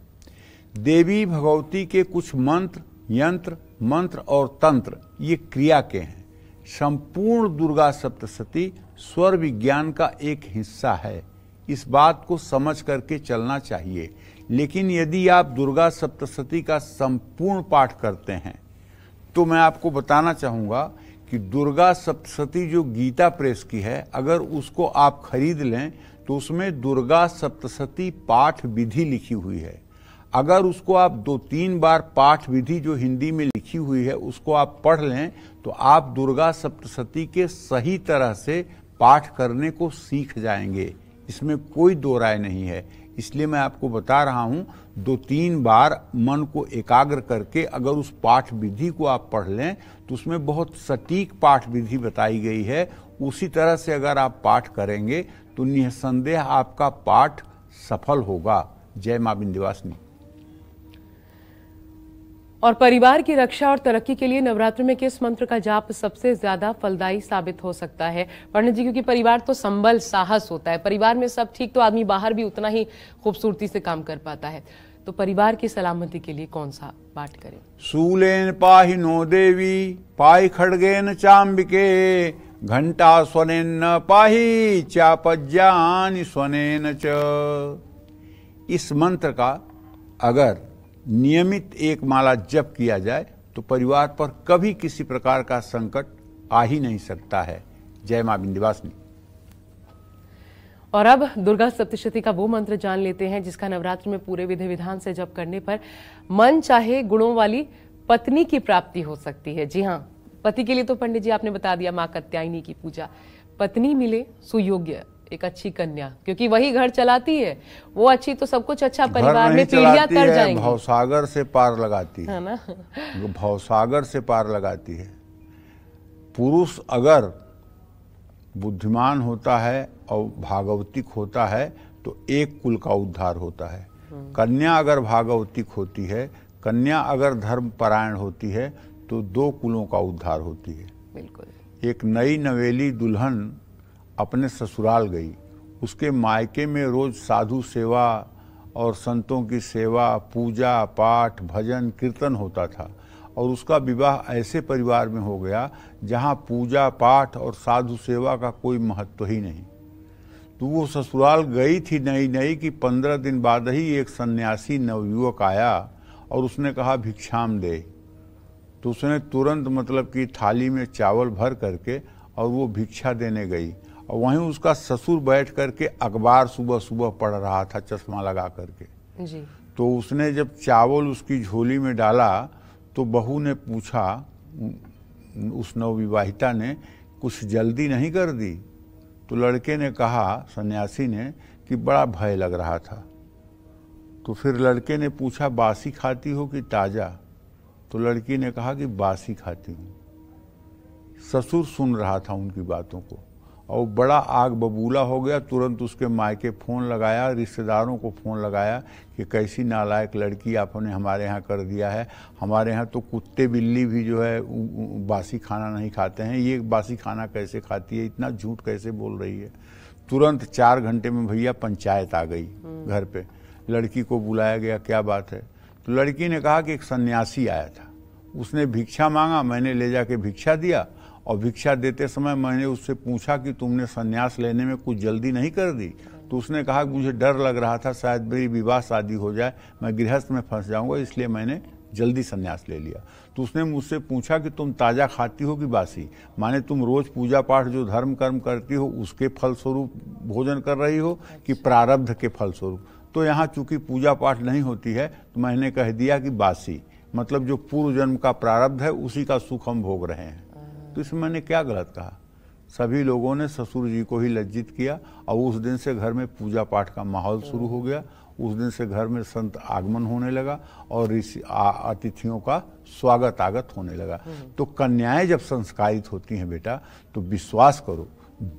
देवी भगवती के कुछ मंत्र, यंत्र, मंत्र और तंत्र ये क्रिया के हैं। संपूर्ण दुर्गा सप्तशती स्वर विज्ञान का एक हिस्सा है। इस बात को समझ करके चलना चाहिए। लेकिन यदि आप दुर्गा सप्तशती का संपूर्ण पाठ करते हैं तो मैं आपको बताना चाहूँगा कि दुर्गा सप्तशती जो गीता प्रेस की है, अगर उसको आप खरीद लें तो उसमें दुर्गा सप्तशती पाठ विधि लिखी हुई है। अगर उसको आप 2-3 बार पाठ विधि जो हिंदी में लिखी हुई है उसको आप पढ़ लें तो आप दुर्गा सप्तशती के सही तरह से पाठ करने को सीख जाएंगे। इसमें कोई दो राय नहीं है। इसलिए मैं आपको बता रहा हूँ, 2-3 बार मन को एकाग्र करके अगर उस पाठ विधि को आप पढ़ लें तो उसमें बहुत सटीक पाठ विधि बताई गई है। उसी तरह से अगर आप पाठ करेंगे तो निसंदेह आपका पाठ सफल होगा। जय मां विंध्यवासिनी। और परिवार की रक्षा और तरक्की के लिए नवरात्र में किस मंत्र का जाप सबसे ज्यादा फलदायी साबित हो सकता है? पंडित जी, क्योंकि परिवार तो संबल साहस होता है। परिवार में सब ठीक तो आदमी बाहर भी उतना ही खूबसूरती से काम कर पाता है। तो परिवार की सलामती के लिए कौन सा पाठ करें? शूलेन पाहि नो देवी पाहि खड्गेन चाम्बिके घंटा स्वनेन पाहि चापज्ञानि स्वनेन च। इस मंत्र का अगर नियमित एक माला जप किया जाए तो परिवार पर कभी किसी प्रकार का संकट आ ही नहीं सकता है। जय मां विंध्यवासिनी। और अब दुर्गा सप्तशती का वो मंत्र जान लेते हैं जिसका नवरात्र में पूरे विधि विधान से जप करने पर मन चाहे गुणों वाली पत्नी की प्राप्ति हो सकती है। जी हाँ, पति के लिए तो पंडित जी आपने बता दिया माँ कात्यायनी की पूजा, पत्नी मिले सुयोग्य एक अच्छी कन्या, क्योंकि वही घर चलाती है, वो अच्छी तो सब कुछ अच्छा परिवार में पीढ़ियां तर जाएंगी। भवसागर से पार लगाती है ना, भवसागर से पार लगाती है। पुरुष अगर बुद्धिमान होता है और भागवतिक होता है तो एक कुल का उद्धार होता है। कन्या अगर भागवतिक होती है, कन्या अगर धर्म परायण होती है तो 2 कुलों का उद्धार होती है। बिल्कुल। एक नई नवेली दुल्हन अपने ससुराल गई, उसके मायके में रोज साधु सेवा और संतों की सेवा, पूजा पाठ, भजन कीर्तन होता था, और उसका विवाह ऐसे परिवार में हो गया जहाँ पूजा पाठ और साधु सेवा का कोई महत्व ही नहीं। तो वो ससुराल गई थी नई नई कि 15 दिन बाद ही एक सन्यासी नवयुवक आया और उसने कहा भिक्षाम दे। तो उसने तुरंत मतलब कि थाली में चावल भर करके और वो भिक्षा देने गई, और वहीं उसका ससुर बैठ करके अखबार सुबह सुबह पढ़ रहा था चश्मा लगा करके जी। तो उसने जब चावल उसकी झोली में डाला तो बहू ने पूछा, उस नवविवाहिता ने, कुछ जल्दी नहीं कर दी? तो लड़के ने कहा, सन्यासी ने, कि बड़ा भय लग रहा था। तो फिर लड़के ने पूछा, बासी खाती हो कि ताज़ा? तो लड़की ने कहा कि बासी खाती हूँ। ससुर सुन रहा था उनकी बातों को और बड़ा आग बबूला हो गया। तुरंत उसके मायके फ़ोन लगाया, रिश्तेदारों को फ़ोन लगाया कि कैसी नालायक लड़की आपने हमारे यहाँ कर दिया है। हमारे यहाँ तो कुत्ते बिल्ली भी जो है बासी खाना नहीं खाते हैं, ये बासी खाना कैसे खाती है, इतना झूठ कैसे बोल रही है। तुरंत 4 घंटे में भैया पंचायत आ गई घर पे। लड़की को बुलाया गया, क्या बात है? तो लड़की ने कहा कि एक सन्यासी आया था, उसने भिक्षा मांगा, मैंने ले जाके भिक्षा दिया, और भिक्षा देते समय मैंने उससे पूछा कि तुमने संन्यास लेने में कुछ जल्दी नहीं कर दी? तो उसने कहा कि मुझे डर लग रहा था शायद मेरी विवाह शादी हो जाए, मैं गृहस्थ में फंस जाऊंगा, इसलिए मैंने जल्दी संन्यास ले लिया। तो उसने मुझसे पूछा कि तुम ताज़ा खाती हो कि बासी? माने तुम रोज पूजा पाठ जो धर्म कर्म करती हो उसके फलस्वरूप भोजन कर रही हो कि प्रारब्ध के फलस्वरूप? तो यहाँ चूंकि पूजा पाठ नहीं होती है तो मैंने कह दिया कि बासी, मतलब जो पूर्व जन्म का प्रारब्ध है उसी का सुख हम भोग रहे हैं। तो इसमें मैंने क्या गलत कहा? सभी लोगों ने ससुर जी को ही लज्जित किया, और उस दिन से घर में पूजा पाठ का माहौल शुरू हो गया। उस दिन से घर में संत आगमन होने लगा और अतिथियों का स्वागत आगत होने लगा। तो कन्याएं जब संस्कारित होती हैं बेटा, तो विश्वास करो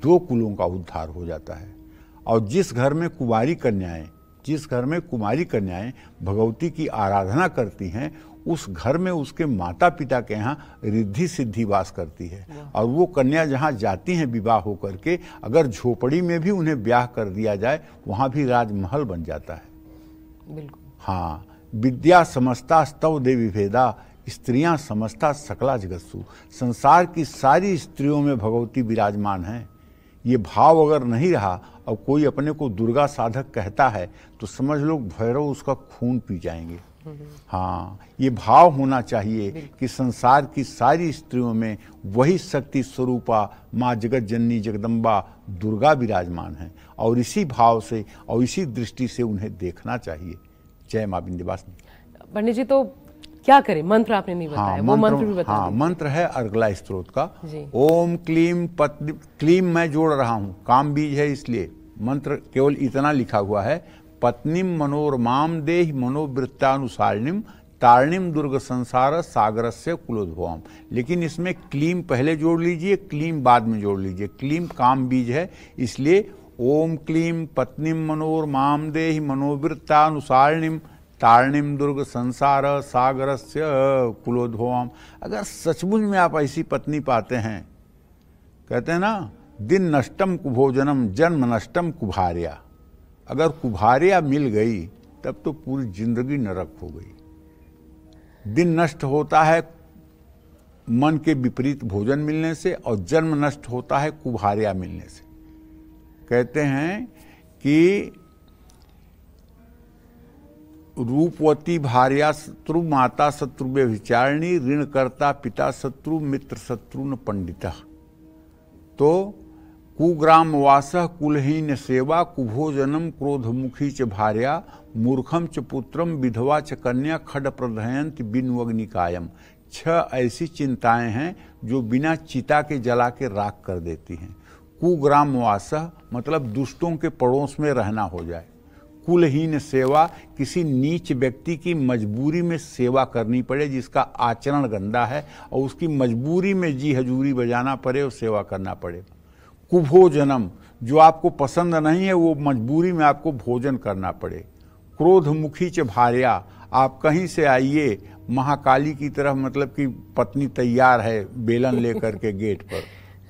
2 कुलों का उद्धार हो जाता है। और जिस घर में कुमारी कन्याएं भगवती की आराधना करती हैं, उस घर में उसके माता पिता के यहाँ रिद्धि सिद्धि वास करती है। और वो कन्या जहाँ जाती हैं विवाह होकर के, अगर झोपड़ी में भी उन्हें ब्याह कर दिया जाए, वहाँ भी राजमहल बन जाता है। बिल्कुल। हाँ, विद्या समस्ता स्तव देवी भेदा, स्त्रियां समस्ता सकला जगत्सु। संसार की सारी स्त्रियों में भगवती विराजमान है। ये भाव अगर नहीं रहा और कोई अपने को दुर्गा साधक कहता है तो समझ लो भैरव उसका खून पी जाएंगे। हाँ, ये भाव होना चाहिए कि संसार की सारी स्त्रियों में वही शक्ति स्वरूपा माँ जगत जननी जगदम्बा दुर्गा विराजमान है, और इसी भाव से और इसी दृष्टि से उन्हें देखना चाहिए। जय माँ विंध्यवासिनी। पंडित जी, तो क्या करें? मंत्र आपने नहीं बताया। हाँ, वो मंत्र भी बता दीजिए। मंत्र है अर्गला स्तोत्र का। ओम क्लीम पत्नी, क्लीम मैं जोड़ रहा हूँ, काम बीज है इसलिए मंत्र केवल इतना लिखा हुआ है, पत्नीम मनोरमाम देहि मनोवृत्तानुसारिणीम तारिणीम दुर्ग संसार सागरस्य कुलोद्भवम। लेकिन इसमें क्लीम पहले जोड़ लीजिए, क्लीम बाद में जोड़ लीजिए। क्लीम काम बीज है, इसलिए ओम क्लीम पत्नीम मनोरमाम देहि मनोवृत्तानुसारिणीम तारिणीम दुर्ग संसार सागरस्य कुलोद्भवम। अगर सचमुच में आप ऐसी पत्नी पाते हैं, कहते हैं ना, दिन नष्टम कुभोजनम जन्म नष्टम कुभार्या। अगर कुभार्या मिल गई तब तो पूरी जिंदगी नरक हो गई। दिन नष्ट होता है मन के विपरीत भोजन मिलने से, और जन्म नष्ट होता है कुभार्या मिलने से। कहते हैं कि रूपवती भार्या शत्रु माता शत्रु व्यभिचारिणी ऋणकर्ता पिता शत्रु मित्र शत्रु न पंडिता। तो कुग्राम वासः कुलहीन सेवा कुभोजनम क्रोधमुखी च भार्या मूर्खम च पुत्रम विधवा च कन्या खड प्रधयंत बिन्वग्निकायम। 6 ऐसी चिंताएं हैं जो बिना चिता के जला के राख कर देती हैं। कुग्राम वासः मतलब दुष्टों के पड़ोस में रहना हो जाए। कुलहीन सेवा किसी नीच व्यक्ति की मजबूरी में सेवा करनी पड़े जिसका आचरण गंदा है और उसकी मजबूरी में जी हजूरी बजाना पड़े और सेवा करना पड़े। कुभोजनम जो आपको पसंद नहीं है वो मजबूरी में आपको भोजन करना पड़े। क्रोधमुखी च भार्या आप कहीं से आइए महाकाली की तरह मतलब कि पत्नी तैयार है बेलन लेकर के गेट पर।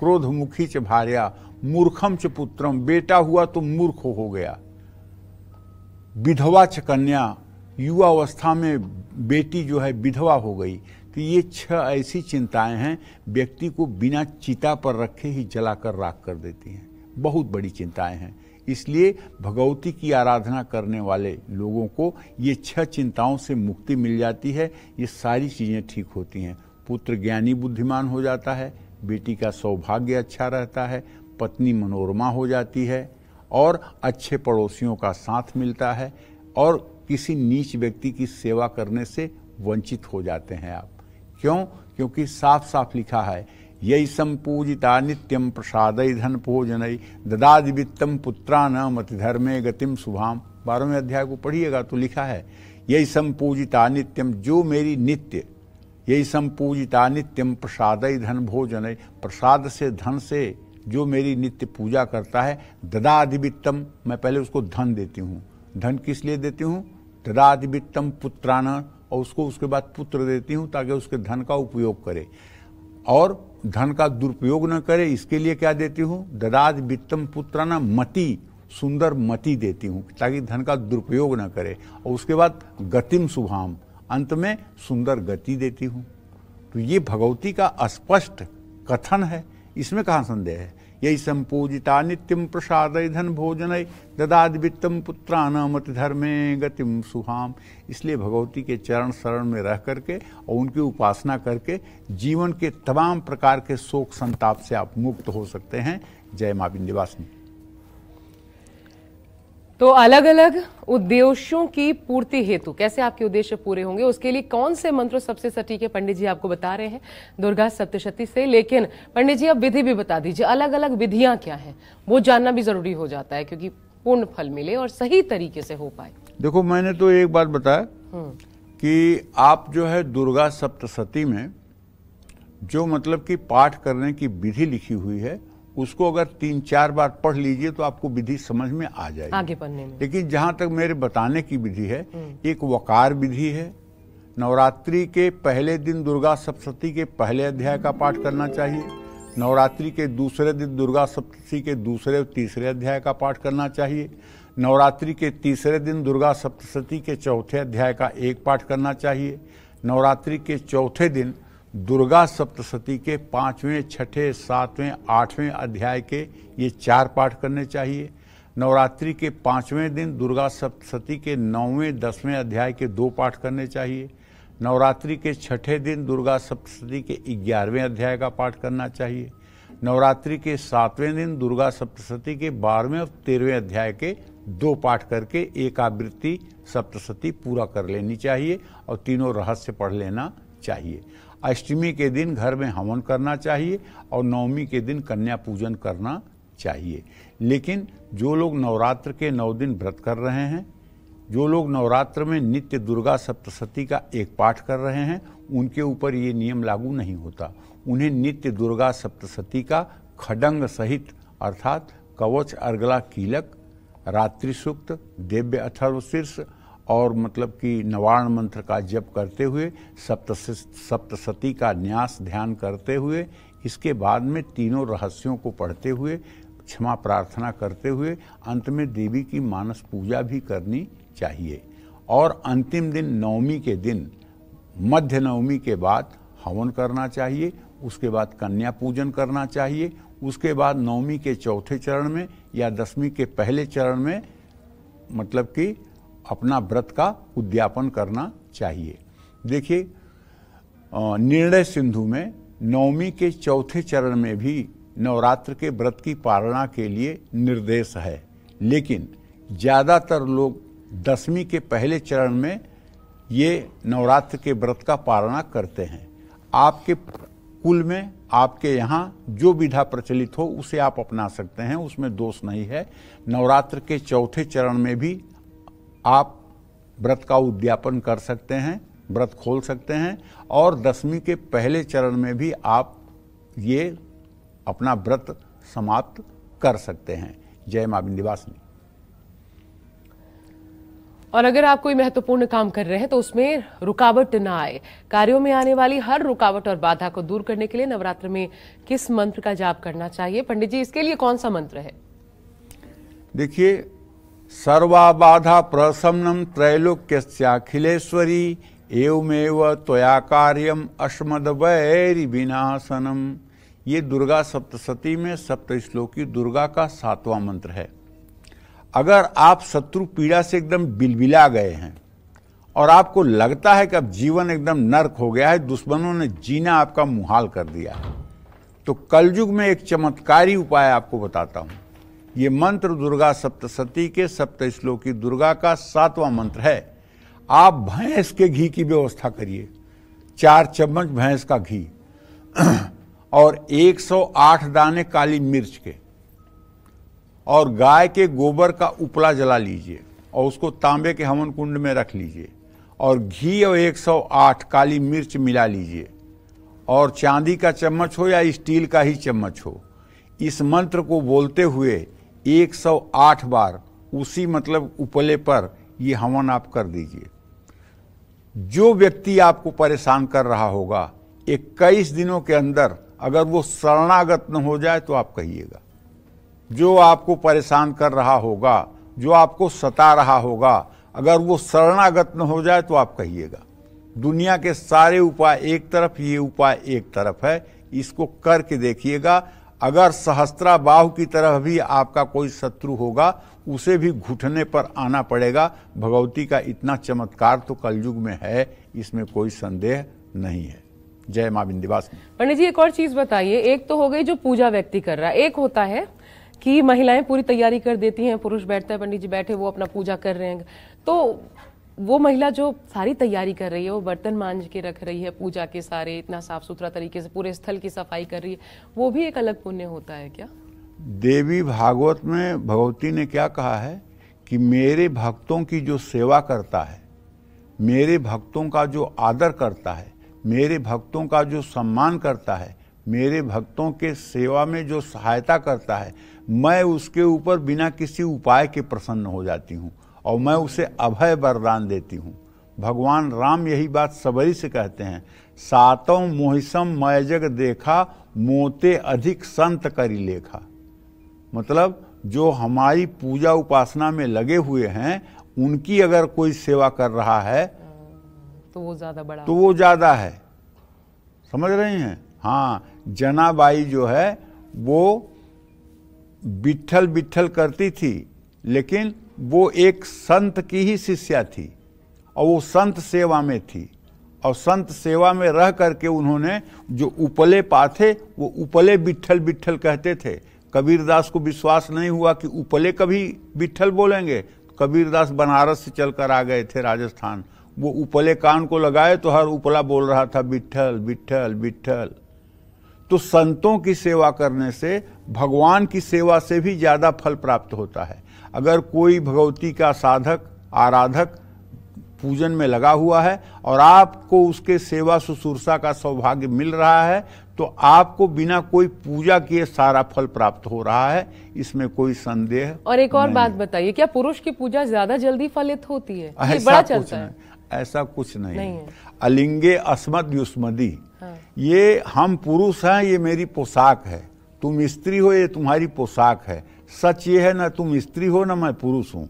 क्रोधमुखी च भार्या मूर्खम च पुत्रम बेटा हुआ तो मूर्ख हो गया। विधवा च कन्या युवा अवस्था में बेटी जो है विधवा हो गई। तो ये 6 ऐसी चिंताएं हैं व्यक्ति को बिना चिता पर रखे ही जलाकर राख कर देती हैं। बहुत बड़ी चिंताएं हैं। इसलिए भगवती की आराधना करने वाले लोगों को ये 6 चिंताओं से मुक्ति मिल जाती है। ये सारी चीज़ें ठीक होती हैं। पुत्र ज्ञानी बुद्धिमान हो जाता है, बेटी का सौभाग्य अच्छा रहता है, पत्नी मनोरमा हो जाती है और अच्छे पड़ोसियों का साथ मिलता है और किसी नीच व्यक्ति की सेवा करने से वंचित हो जाते हैं आप। क्यों? क्योंकि साफ साफ लिखा है यही संपूजिता नित्यम प्रसादय धन भोजनय ददादि वित्तम पुत्राणाम अतिधर्मे गतिम शुभाम। 12वें अध्याय को पढ़िएगा तो लिखा है यही संपूजिता नित्यम जो मेरी नित्य, यही संपूजिता नित्यम प्रसादय धन भोजनय प्रसाद से धन से जो मेरी नित्य पूजा करता है। ददादि वित्तम मैं पहले उसको धन देती हूँ। धन किस लिए देती हूँ? ददादि वित्तम पुत्राणाम और उसको उसके बाद पुत्र देती हूँ ताकि उसके धन का उपयोग करे और धन का दुरुपयोग न करे। इसके लिए क्या देती हूँ? ददादि वित्तम पुत्राणाम मति सुंदर मति देती हूँ ताकि धन का दुरुपयोग न करे और उसके बाद गतिम शुभाम अंत में सुंदर गति देती हूँ। तो ये भगवती का स्पष्ट कथन है, इसमें कहाँ संदेह है। यही संपूजिता नित्यम प्रसादय धन भोजनय ददादि वित्तम पुत्राणाम अतिधर्मे गतिम शुभाम। इसलिए भगवती के चरण शरण में रह करके और उनकी उपासना करके जीवन के तमाम प्रकार के शोक संताप से आप मुक्त हो सकते हैं। जय मां विंध्यवासिनी। तो अलग अलग उद्देश्यों की पूर्ति हेतु कैसे आपके उद्देश्य पूरे होंगे, उसके लिए कौन से मंत्र सबसे सटीक है, पंडित जी आपको बता रहे हैं दुर्गा सप्तशती से। लेकिन पंडित जी अब विधि भी बता दीजिए, अलग अलग विधियां क्या हैं, वो जानना भी जरूरी हो जाता है क्योंकि पूर्ण फल मिले और सही तरीके से हो पाए। देखो मैंने तो एक बात बताया कि आप जो है दुर्गा सप्तशती में जो मतलब कि पाठ करने की विधि लिखी हुई है उसको अगर 3-4 बार पढ़ लीजिए तो आपको विधि समझ में आ जाएगी आगे पढ़ने में। लेकिन जहां तक मेरे बताने की विधि है, एक वकार विधि है। नवरात्रि के पहले दिन दुर्गा सप्तशती के पहले अध्याय का पाठ करना चाहिए। नवरात्रि के दूसरे दिन दुर्गा सप्तशती के दूसरे और तीसरे अध्याय का पाठ करना चाहिए। नवरात्रि के तीसरे दिन दुर्गा सप्तशती के चौथे अध्याय का एक पाठ करना चाहिए। नवरात्रि के चौथे दिन दुर्गा सप्तशती के 5वें, 6ठे, 7वें, 8वें अध्याय के ये 4 पाठ करने चाहिए। नवरात्रि के 5वें दिन दुर्गा सप्तशती के 9वें, 10वें अध्याय के 2 पाठ करने चाहिए। नवरात्रि के 6ठे दिन दुर्गा सप्तशती के 11वें अध्याय का पाठ करना चाहिए। नवरात्रि के 7वें दिन दुर्गा सप्तशती के 12वें और 13वें अध्याय के 2 पाठ करके एक आवृत्ति सप्तशती पूरा कर लेनी चाहिए और तीनों रहस्य पढ़ लेना चाहिए। अष्टमी के दिन घर में हवन करना चाहिए और नवमी के दिन कन्या पूजन करना चाहिए। लेकिन जो लोग नवरात्र के 9 दिन व्रत कर रहे हैं, जो लोग नवरात्र में नित्य दुर्गा सप्तशती का एक पाठ कर रहे हैं, उनके ऊपर ये नियम लागू नहीं होता। उन्हें नित्य दुर्गा सप्तशती का खडंग सहित अर्थात कवच, अर्गला, कीलक, रात्रि सूक्त, दिव्य अथर्वशीर्ष और मतलब कि नवार्ण मंत्र का जप करते हुए सप्तशती का न्यास ध्यान करते हुए इसके बाद में तीनों रहस्यों को पढ़ते हुए क्षमा प्रार्थना करते हुए अंत में देवी की मानस पूजा भी करनी चाहिए। और अंतिम दिन नवमी के दिन मध्य नवमी के बाद हवन करना चाहिए। उसके बाद कन्या पूजन करना चाहिए। उसके बाद नवमी के चौथे चरण में या 10वीं के पहले चरण में मतलब कि अपना व्रत का उद्यापन करना चाहिए। देखिए निर्णय सिंधु में नवमी के चौथे चरण में भी नवरात्र के व्रत की पालना के लिए निर्देश है, लेकिन ज़्यादातर लोग दशमी के पहले चरण में ये नवरात्र के व्रत का पालना करते हैं। आपके कुल में, आपके यहाँ जो विधा प्रचलित हो उसे आप अपना सकते हैं, उसमें दोष नहीं है। नवरात्र के चौथे चरण में भी आप व्रत का उद्यापन कर सकते हैं, व्रत खोल सकते हैं, और दशमी के पहले चरण में भी आप ये अपना व्रत समाप्त कर सकते हैं। जय मां विंध्यवासिनी। और अगर आप कोई महत्वपूर्ण काम कर रहे हैं तो उसमें रुकावट ना आए, कार्यों में आने वाली हर रुकावट और बाधा को दूर करने के लिए नवरात्र में किस मंत्र का जाप करना चाहिए? पंडित जी, इसके लिए कौन सा मंत्र है? देखिए, सर्वा बाधा प्रशमनम त्रैलोक्यस्याखिलेश्वरी एवमेव त्वया कार्यम अस्मद वैरि विनाशनम। ये दुर्गा सप्तशती में सप्तश्लोकी दुर्गा का 7वां मंत्र है। अगर आप शत्रु पीड़ा से एकदम बिलबिला गए हैं और आपको लगता है कि अब जीवन एकदम नर्क हो गया है, दुश्मनों ने जीना आपका मुहाल कर दिया है, तो कलयुग में एक चमत्कारी उपाय आपको बताता हूं। ये मंत्र दुर्गा सप्तशती के सप्तश्लोकी दुर्गा का 7वां मंत्र है। आप भैंस के घी की व्यवस्था करिए, 4 चम्मच भैंस का घी और 108 दाने काली मिर्च के, और गाय के गोबर का उपला जला लीजिए और उसको तांबे के हवन कुंड में रख लीजिए, और घी और 108 काली मिर्च मिला लीजिए, और चांदी का चम्मच हो या स्टील का ही चम्मच हो, इस मंत्र को बोलते हुए 108 बार उसी मतलब उपले पर ये हवन आप कर दीजिए। जो व्यक्ति आपको परेशान कर रहा होगा 21 दिनों के अंदर अगर वो शरणागत न हो जाए तो आप कहिएगा। जो आपको परेशान कर रहा होगा, जो आपको सता रहा होगा, अगर वो शरणागत न हो जाए तो आप कहिएगा। दुनिया के सारे उपाय एक तरफ, ये उपाय एक तरफ है, इसको करके देखिएगा। अगर सहस्त्राबाहु की तरह भी आपका कोई शत्रु होगा, उसे भी घुटने पर आना पड़ेगा। भगवती का इतना चमत्कार तो कलयुग में है, इसमें कोई संदेह नहीं है। जय मां विंध्यवासिनी। पंडित जी, एक और चीज बताइए। एक तो हो गई जो पूजा व्यक्ति कर रहा है, एक होता है कि महिलाएं पूरी तैयारी कर देती हैं, पुरुष बैठता है, पंडित जी बैठे, वो अपना पूजा कर रहे हैं, तो वो महिला जो सारी तैयारी कर रही है, वो बर्तन मांज के रख रही है, पूजा के सारे इतना साफ सुथरा तरीके से पूरे स्थल की सफाई कर रही है, वो भी एक अलग पुण्य होता है क्या? देवी भागवत में भगवती ने क्या कहा है कि मेरे भक्तों की जो सेवा करता है, मेरे भक्तों का जो आदर करता है, मेरे भक्तों का जो सम्मान करता है, मेरे भक्तों के सेवा में जो सहायता करता है, मैं उसके ऊपर बिना किसी उपाय के प्रसन्न हो जाती हूँ और मैं उसे अभय वरदान देती हूँ। भगवान राम यही बात सबरी से कहते हैं, सातों मोहिसम मैं जग देखा, मोते अधिक संत करी लेखा। मतलब जो हमारी पूजा उपासना में लगे हुए हैं, उनकी अगर कोई सेवा कर रहा है तो वो ज्यादा बड़ा, तो वो ज्यादा है। समझ रही हैं? हाँ, जनाबाई जो है वो बिट्ठल बिट्ठल करती थी, लेकिन वो एक संत की ही शिष्या थी और वो संत सेवा में थी, और संत सेवा में रह करके उन्होंने जो उपले पाथे वो उपले बिट्ठल बिट्ठल कहते थे। कबीरदास को विश्वास नहीं हुआ कि उपले कभी बिट्ठल बोलेंगे। कबीरदास बनारस से चलकर आ गए थे राजस्थान, वो उपले कान को लगाए तो हर उपला बोल रहा था बिट्ठल बिट्ठल बिट्ठल। तो संतों की सेवा करने से भगवान की सेवा से भी ज्यादा फल प्राप्त होता है। अगर कोई भगवती का साधक आराधक पूजन में लगा हुआ है और आपको उसके सेवा शुश्रूषा का सौभाग्य मिल रहा है, तो आपको बिना कोई पूजा किए सारा फल प्राप्त हो रहा है, इसमें कोई संदेह। और एक और बात बताइए, क्या पुरुष की पूजा ज्यादा जल्दी फलित होती है? ये बड़ा चलता है। ऐसा कुछ नहीं है। अलिंगे अस्मद युष्मदी, ये हम पुरुष हैं, ये मेरी पोशाक है, तुम स्त्री हो, ये तुम्हारी पोशाक है। सच ये है, ना तुम स्त्री हो ना मैं पुरुष हूं।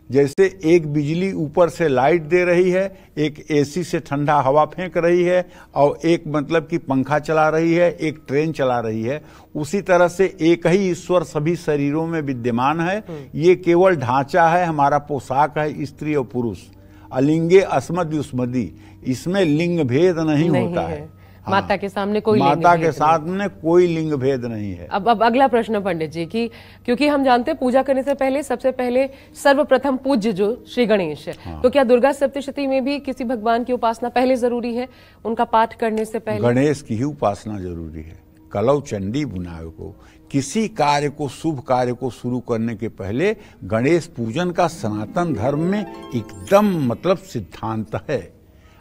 जैसे एक बिजली ऊपर से लाइट दे रही है, एक एसी से ठंडा हवा फेंक रही है, और एक मतलब कि पंखा चला रही है, एक ट्रेन चला रही है, उसी तरह से एक ही ईश्वर सभी शरीरों में विद्यमान है। ये केवल ढांचा है, हमारा पोशाक है स्त्री और पुरुष। अलिंगे अस्मद युष्मदी, इसमें लिंग भेद नहीं होता है। माता के सामने कोई माता के सामने कोई लिंग भेद नहीं है। अब अगला प्रश्न पंडित जी की, क्योंकि हम जानते हैं पूजा करने से पहले सबसे पहले सर्वप्रथम पूज्य जो श्री गणेश है, तो क्या दुर्गा सप्तशती में भी किसी भगवान की उपासना पहले जरूरी है, उनका पाठ करने से पहले? गणेश की ही उपासना जरूरी है। कलौ चंडी बुनाए को, किसी कार्य को, शुभ कार्य को शुरू करने के पहले गणेश पूजन का सनातन धर्म में एकदम मतलब सिद्धांत है।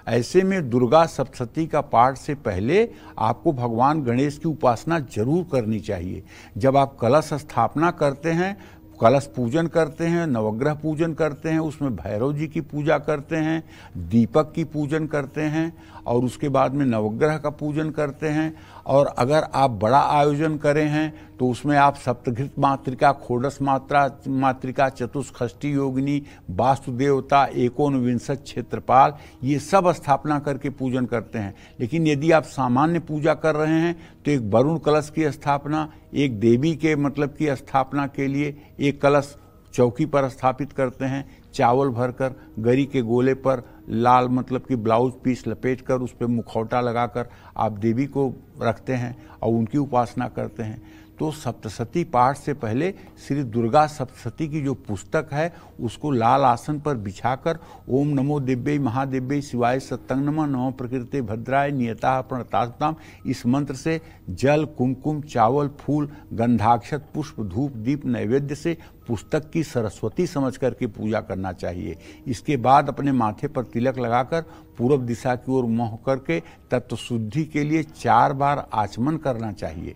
ऐसे में दुर्गा सप्तशती का पाठ से पहले आपको भगवान गणेश की उपासना जरूर करनी चाहिए। जब आप कलश स्थापना करते हैं, कलश पूजन करते हैं, नवग्रह पूजन करते हैं, उसमें भैरव जी की पूजा करते हैं, दीपक की पूजन करते हैं और उसके बाद में नवग्रह का पूजन करते हैं। और अगर आप बड़ा आयोजन करें हैं तो उसमें आप सप्तघृत मातृका, खोडस मातृका, चतुष्षष्ठी योगिनी, वास्तु देवता, एकोनविंशत क्षेत्रपाल, ये सब स्थापना करके पूजन करते हैं। लेकिन यदि आप सामान्य पूजा कर रहे हैं तो एक वरुण कलश की स्थापना, एक देवी के मतलब की स्थापना के लिए एक कलश चौकी पर स्थापित करते हैं, चावल भरकर गरी के गोले पर लाल मतलब कि ब्लाउज पीस लपेटकर उस पर मुखौटा लगाकर आप देवी को रखते हैं और उनकी उपासना करते हैं। तो सप्तशती पाठ से पहले श्री दुर्गा सप्तशती की जो पुस्तक है उसको लाल आसन पर बिछाकर ओम नमो दिव्यै महादिव्यै शिवाय सत्तं नमः, नमः प्रकृते भद्राय नियता प्रणतास्ताम, इस मंत्र से जल, कुमकुम, चावल, फूल, गंधाक्षत, पुष्प, धूप, दीप, नैवेद्य से पुस्तक की सरस्वती समझ करके पूजा करना चाहिए। इसके बाद अपने माथे पर तिलक लगाकर पूर्व दिशा की ओर मुँह करके तत्व शुद्धि के लिए 4 बार आचमन करना चाहिए।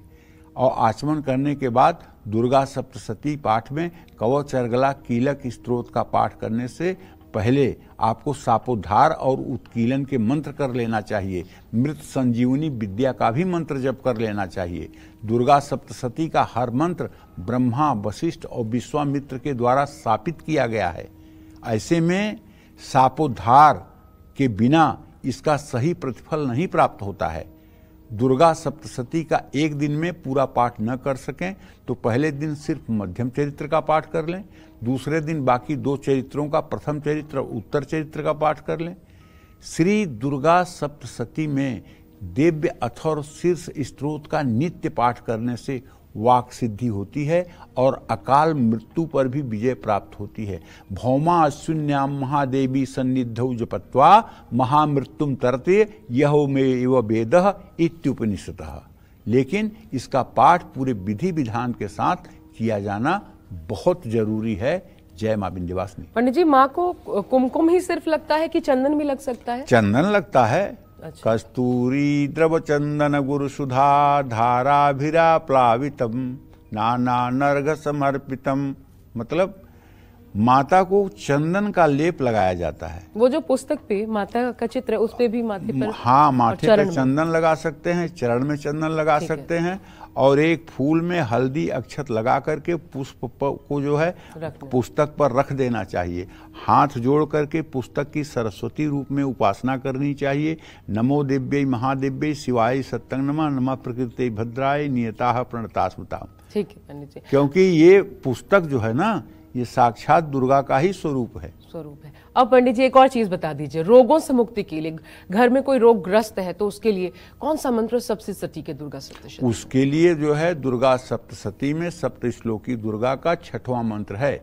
और आचमन करने के बाद दुर्गा सप्तशती पाठ में कवच, अर्गला, कीलक स्तोत्र का पाठ करने से पहले आपको सापोद्धार और उत्कीलन के मंत्र कर लेना चाहिए। मृत संजीवनी विद्या का भी मंत्र जप कर लेना चाहिए। दुर्गा सप्तशती का हर मंत्र ब्रह्मा, वशिष्ठ और विश्वामित्र के द्वारा स्थापित किया गया है। ऐसे में सापोद्धार के बिना इसका सही प्रतिफल नहीं प्राप्त होता है। दुर्गा सप्तशती का एक दिन में पूरा पाठ न कर सकें तो पहले दिन सिर्फ मध्यम चरित्र का पाठ कर लें, दूसरे दिन बाकी 2 चरित्रों का, प्रथम चरित्र और उत्तर चरित्र का पाठ कर लें। श्री दुर्गा सप्तशती में दिव्य अथर्व शीर्ष स्तोत्र का नित्य पाठ करने से वाक सिद्धि होती है और अकाल मृत्यु पर भी विजय प्राप्त होती है। भौमा अश्विन्याम महादेवी सन्निधौ जपत्वा महामृत्युम तरते यहो में एव वेदः इत्युपनिषदः। लेकिन इसका पाठ पूरे विधि विधान के साथ किया जाना बहुत जरूरी है। जय मां विंध्यवासिनी। पंडित जी, माँ को कुमकुम ही सिर्फ लगता है कि चंदन भी लग सकता है? चंदन लगता है। अच्छा। कस्तूरी द्रव चंदन गुरु सुधा धाराभिरा प्लावितम नाना नर्घ समर्पितम, मतलब माता को चंदन का लेप लगाया जाता है। वो जो पुस्तक पे माता का चित्र है उस पे भी माथे पर? हाँ, माथे पे चंदन लगा सकते हैं, चरण में चंदन लगा सकते हैं और एक फूल में हल्दी अक्षत लगा करके पुष्प को जो है पुस्तक पर रख देना चाहिए। हाथ जोड़ करके पुस्तक की सरस्वती रूप में उपासना करनी चाहिए। नमो दिव्यै महादिव्यै शिवाय सत्तं नमः, नमः प्रकृते भद्राय नियताः प्रणतास्मताम्। ठीक है पंडित जी। क्योंकि ये पुस्तक जो है ना, ये साक्षात दुर्गा का ही स्वरूप है। अब पंडित जी एक और चीज बता दीजिए, रोगों से मुक्ति के लिए, घर में कोई रोग ग्रस्त है तो उसके लिए कौन सा मंत्र सबसे सटीक है दुर्गा सप्तशती? उसके लिए जो है दुर्गा सप्तशती में सप्त श्लोकी दुर्गा का 6वां मंत्र है।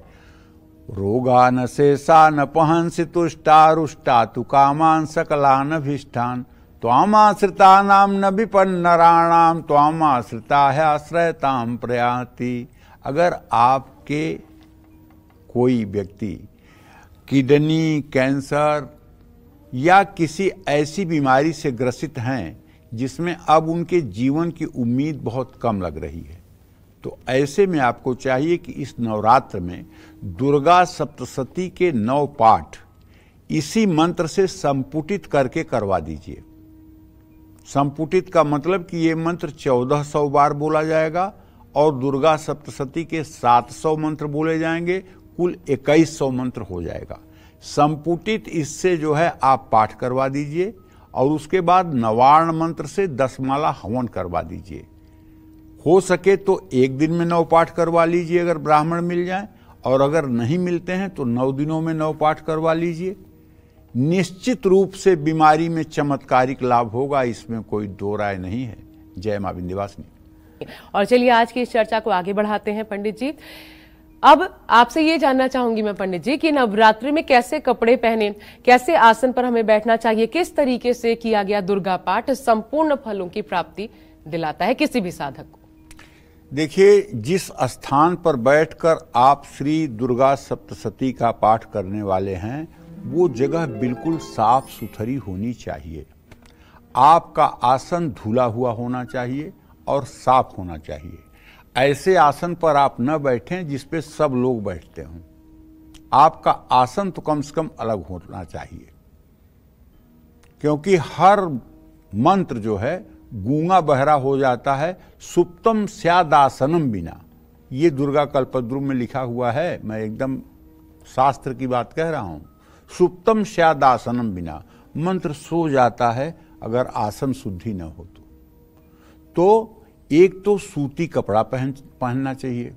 रोगान शेषा न पहंसि तुष्टा रुष्टा तु कामान सकलान भीष्टान त्वामाश्रिता नाम न विपन्नराणाम त्वामाश्रिता है आश्रयताम प्रयाति। अगर आपके कोई व्यक्ति किडनी, कैंसर या किसी ऐसी बीमारी से ग्रसित हैं जिसमें अब उनके जीवन की उम्मीद बहुत कम लग रही है, तो ऐसे में आपको चाहिए कि इस नवरात्र में दुर्गा सप्तशती के 9 पाठ इसी मंत्र से संपुटित करके करवा दीजिए। संपुटित का मतलब कि ये मंत्र 1400 बार बोला जाएगा और दुर्गा सप्तशती के 700 मंत्र बोले जाएंगे, कुल 2100 मंत्र हो जाएगा। संपुटित इससे जो है आप पाठ करवा दीजिए और उसके बाद नवार्ण मंत्र से 10 माला हवन करवा दीजिए। हो सके तो एक दिन में 9 पाठ करवा लीजिए अगर ब्राह्मण मिल जाए, और अगर नहीं मिलते हैं तो 9 दिनों में 9 पाठ करवा लीजिए। निश्चित रूप से बीमारी में चमत्कारिक लाभ होगा, इसमें कोई दो राय नहीं है। जय मां विंध्यवासिनी। और चलिए आज की इस चर्चा को आगे बढ़ाते हैं पंडित जी। अब आपसे ये जानना चाहूंगी मैं पंडित जी कि नवरात्रि में कैसे कपड़े पहने, कैसे आसन पर हमें बैठना चाहिए, किस तरीके से किया गया दुर्गा पाठ संपूर्ण फलों की प्राप्ति दिलाता है किसी भी साधक को। देखिए, जिस स्थान पर बैठकर आप श्री दुर्गा सप्तशती का पाठ करने वाले हैं वो जगह बिल्कुल साफ सुथरी होनी चाहिए। आपका आसन धुला हुआ होना चाहिए और साफ होना चाहिए। ऐसे आसन पर आप न बैठें जिस पे सब लोग बैठते हों। आपका आसन तो कम से कम अलग होना चाहिए, क्योंकि हर मंत्र जो है गूंगा बहरा हो जाता है। सुप्तम स्यादासनम बिना, ये दुर्गा कल्पद्रुम में लिखा हुआ है, मैं एकदम शास्त्र की बात कह रहा हूं। सुप्तम स्यादासनम बिना, मंत्र सो जाता है अगर आसन शुद्धि न हो तो एक तो सूती कपड़ा पहनना चाहिए,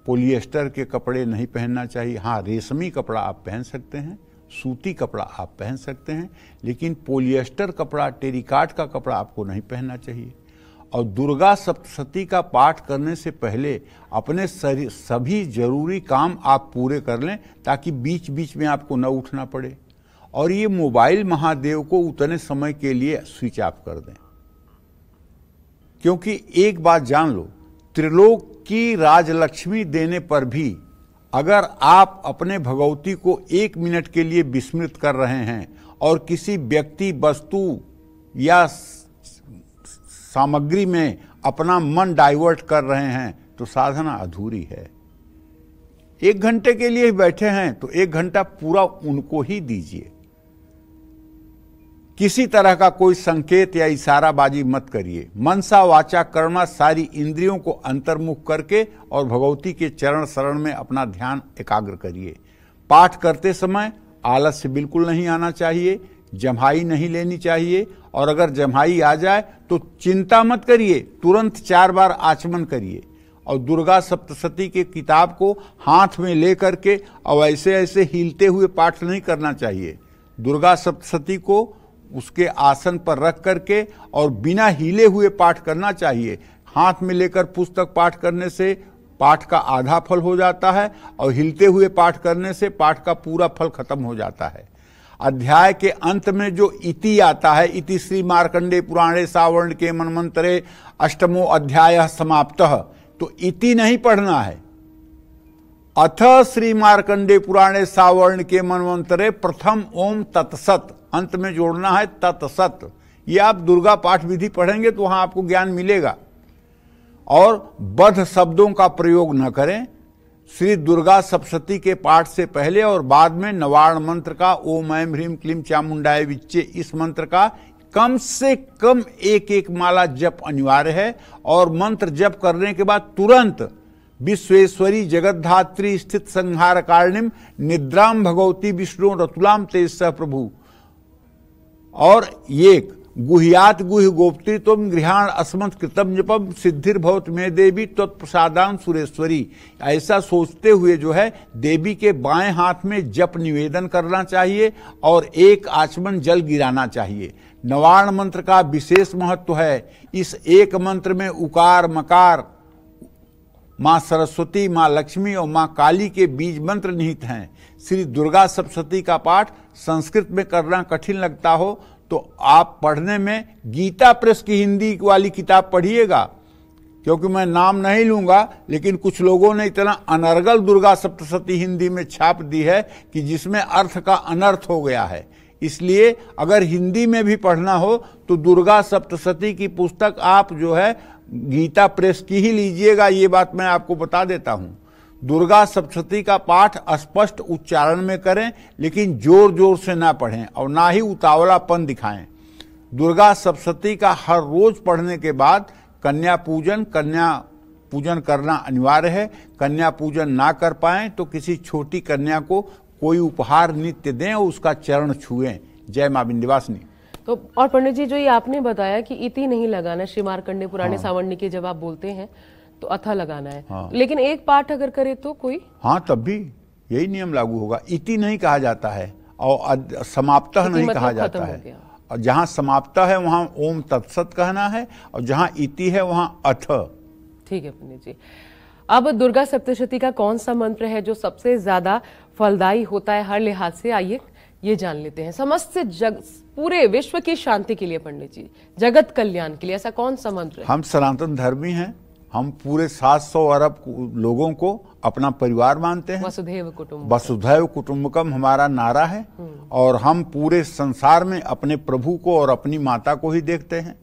पॉलिएस्टर के कपड़े नहीं पहनना चाहिए। हाँ, रेशमी कपड़ा आप पहन सकते हैं, सूती कपड़ा आप पहन सकते हैं, लेकिन पॉलिएस्टर कपड़ा, टेरिकाट का कपड़ा आपको नहीं पहनना चाहिए। और दुर्गा सप्तशती का पाठ करने से पहले अपने सभी जरूरी काम आप पूरे कर लें, ताकि बीच बीच में आपको न उठना पड़े। और ये मोबाइल महादेव को उतने समय के लिए स्विच ऑफ कर दें, क्योंकि एक बात जान लो, त्रिलोक की राजलक्ष्मी देने पर भी अगर आप अपने भगवती को 1 मिनट के लिए विस्मृत कर रहे हैं और किसी व्यक्ति, वस्तु या सामग्री में अपना मन डाइवर्ट कर रहे हैं तो साधना अधूरी है। 1 घंटे के लिए बैठे हैं तो 1 घंटा पूरा उनको ही दीजिए। किसी तरह का कोई संकेत या इशाराबाजी मत करिए। मनसा वाचा कर्मा सारी इंद्रियों को अंतर्मुख करके और भगवती के चरण शरण में अपना ध्यान एकाग्र करिए। पाठ करते समय आलस्य बिल्कुल नहीं आना चाहिए, जम्हाई नहीं लेनी चाहिए, और अगर जम्हाई आ जाए तो चिंता मत करिए, तुरंत 4 बार आचमन करिए। और दुर्गा सप्तशती के किताब को हाथ में लेकर के और ऐसे ऐसे हिलते हुए पाठ नहीं करना चाहिए। दुर्गा सप्तशती को उसके आसन पर रख करके और बिना हिले हुए पाठ करना चाहिए। हाथ में लेकर पुस्तक पाठ करने से पाठ का आधा फल हो जाता है और हिलते हुए पाठ करने से पाठ का पूरा फल खत्म हो जाता है। अध्याय के अंत में जो इति आता है, इति श्री मार्कंडे पुराणे सावर्ण के मनमंत्रे अष्टमो अध्याय समाप्तः, तो इति नहीं पढ़ना है। अथ श्री मार्कंडे पुराणे सावर्ण के मनमंत्रे प्रथम ओम तत्सत, अंत में जोड़ना है तत्सत। ये आप दुर्गा पाठ विधि पढ़ेंगे तो वहां आपको ज्ञान मिलेगा। और बद्ध शब्दों का प्रयोग न करें। श्री दुर्गा सप्तशती के पाठ से पहले और बाद में नवार्ण मंत्र का ओम ऐं ह्रीं क्लीं चामुंडाय विच्चे, इस मंत्र का कम से कम 1-1 माला जप अनिवार्य है। और मंत्र जप करने के बाद तुरंत विश्वेश्वरी जगद्धात्री स्थित संहार कारणिम निद्राम भगवती विष्णु रतुलाम तेजस प्रभु, और ये गुह्यात गुह्य गोप्त्री तुम गृहाण अस्मत् कृतम जपम सिद्धिर्भवत में देवी तत्प्रसादान सुरेश्वरी, ऐसा सोचते हुए जो है देवी के बाएं हाथ में जप निवेदन करना चाहिए और 1 आचमन जल गिराना चाहिए। नवार्ण मंत्र का विशेष महत्व है। इस एक मंत्र में उकार मकार, मां सरस्वती, मां लक्ष्मी और मां काली के बीज मंत्र निहित हैं। श्री दुर्गा सप्तशती का पाठ संस्कृत में करना कठिन लगता हो तो आप पढ़ने में गीता प्रेस की हिंदी वाली किताब पढ़िएगा, क्योंकि मैं नाम नहीं लूंगा, लेकिन कुछ लोगों ने इतना अनर्गल दुर्गा सप्तशती हिंदी में छाप दी है कि जिसमें अर्थ का अनर्थ हो गया है। इसलिए अगर हिंदी में भी पढ़ना हो तो दुर्गा सप्तशती की पुस्तक आप जो है गीता प्रेस की ही लीजिएगा, ये बात मैं आपको बता देता हूं। दुर्गा सप्तशती का पाठ स्पष्ट उच्चारण में करें, लेकिन जोर जोर से ना पढ़ें और ना ही उतावलापन दिखाएं। दुर्गा सप्तशती का हर रोज पढ़ने के बाद कन्या पूजन करना अनिवार्य है। कन्या पूजन ना कर पाएं तो किसी छोटी कन्या को कोई उपहार नित्य दें और उसका चरण छुएं। जय मां विंध्यवासिनी। तो और पंडित जी, जो ये आपने बताया कि इति नहीं लगाना, श्री मार्कंडे पुराणे सावर्ण के जब आप बोलते हैं तो अथा लगाना है। हाँ। लेकिन एक पाठ अगर करे तो कोई? हाँ, तब भी यही नियम लागू होगा। इति नहीं कहा जाता है, और समाप्तः नहीं मतलब कहा खत्म जाता हो है। गया। और जहां समाप्तः है वहां ओम तत्सत कहना है, और जहां इति है वहां अथ। ठीक है पंडित जी। अब दुर्गा सप्तशती का कौन सा मंत्र है जो सबसे ज्यादा फलदायी होता है हर लिहाज से, आइए ये जान लेते हैं। समस्त जग, पूरे विश्व की शांति के लिए पंडित जी, जगत कल्याण के लिए ऐसा कौन सा मंत्र है? हम सनातन धर्मी हैं, हम पूरे 700 अरब लोगों को अपना परिवार मानते हैं। वसुधैव कुटुंब, वसुधैव कुटुंबकम हमारा नारा है, और हम पूरे संसार में अपने प्रभु को और अपनी माता को ही देखते हैं।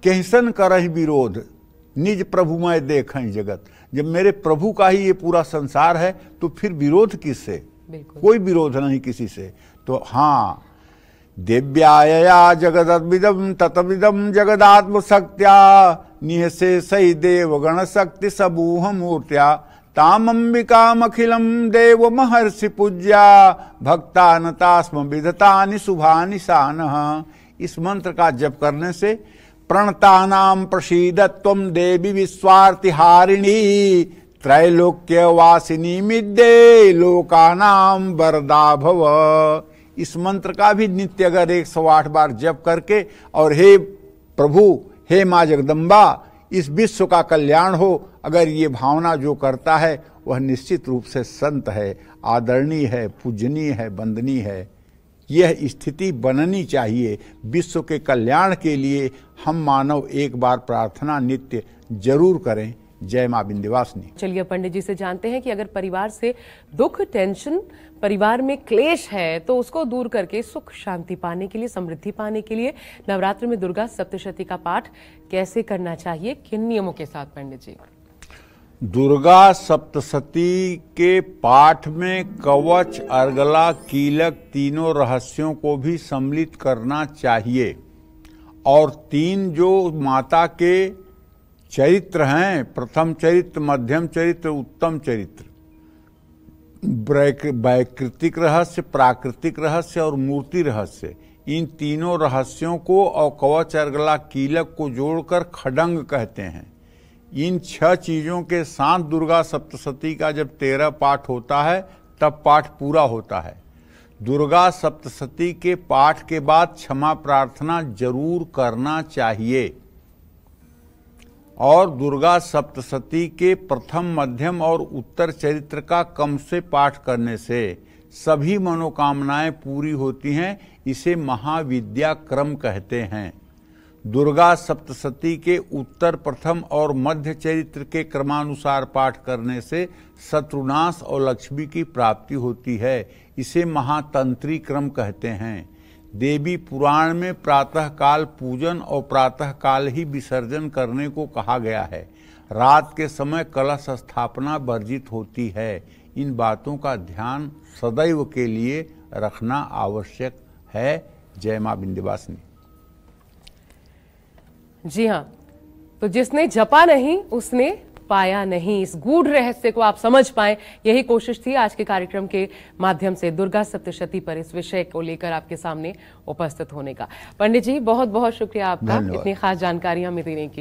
कैसन करहि विरोध निज प्रभुमय देखें जगत। जब मेरे प्रभु का ही ये पूरा संसार है तो फिर विरोध किससे? कोई विरोध नहीं किसी से। तो हाँ, दिव्यायया जगदद्विदम ततविदम जगदात्म शक्त्या निहसे सही देवगण शक्ति सबूह मूर्त्या तामंबिकामखिलम देव महर्षि पूज्या भक्तानतास्म विधतानि शुभानि सानः। इस मंत्र का जप करने से प्रणतानां प्रसीदत्वं देवी विश्वार्तिहारिणी त्रैलोक्यवासिनी मिद्ये लोकानां वरदा भव। इस मंत्र का भी नित्य अगर 108 बार जप करके, और हे प्रभु, हे माँ जगदम्बा, इस विश्व का कल्याण हो, अगर ये भावना जो करता है वह निश्चित रूप से संत है, आदरणीय है, पूजनीय है, वंदनीय है। यह स्थिति बननी चाहिए। विश्व के कल्याण के लिए हम मानव एक बार प्रार्थना नित्य जरूर करें। जय मां विंध्यवासिनी। चलिए पंडित जी से जानते हैं कि अगर परिवार से दुख, टेंशन, परिवार में क्लेश है तो उसको दूर करके सुख शांति पाने के लिए, समृद्धि पाने के लिए नवरात्र में दुर्गा सप्तशती का पाठ कैसे करना चाहिए, किन नियमों के साथ पंडित जी? दुर्गा सप्तशती के पाठ में कवच, अर्गला, कीलक तीनों रहस्यों को भी सम्मिलित करना चाहिए। और 3 जो माता के चरित्र हैं, प्रथम चरित्र, मध्यम चरित्र, उत्तम चरित्र, वैकृतिक रहस्य, प्राकृतिक रहस्य और मूर्ति रहस्य, इन तीनों रहस्यों को और कवच, अर्गला, कीलक को जोड़कर खडंग कहते हैं। इन 6 चीजों के साथ दुर्गा सप्तशती का जब 13 पाठ होता है तब पाठ पूरा होता है। दुर्गा सप्तशती के पाठ के बाद क्षमा प्रार्थना जरूर करना चाहिए। और दुर्गा सप्तशती के प्रथम, मध्यम और उत्तर चरित्र का कम से पाठ करने से सभी मनोकामनाएं पूरी होती हैं। इसे महाविद्या क्रम कहते हैं। दुर्गा सप्तशती के उत्तर, प्रथम और मध्य चरित्र के क्रमानुसार पाठ करने से शत्रुनाश और लक्ष्मी की प्राप्ति होती है। इसे महातंत्री क्रम कहते हैं। देवी पुराण में प्रातः काल पूजन और प्रातः काल ही विसर्जन करने को कहा गया है। रात के समय कलश स्थापना वर्जित होती है। इन बातों का ध्यान सदैव के लिए रखना आवश्यक है। जय मां विंध्यवासिनी। जी हाँ, तो जिसने जपा नहीं उसने पाया नहीं। इस गूढ़ रहस्य को आप समझ पाएं, यही कोशिश थी आज के कार्यक्रम के माध्यम से दुर्गा सप्तशती पर इस विषय को लेकर आपके सामने उपस्थित होने का। पंडित जी बहुत बहुत शुक्रिया आपका इतनी खास जानकारी हमें देने के लिए।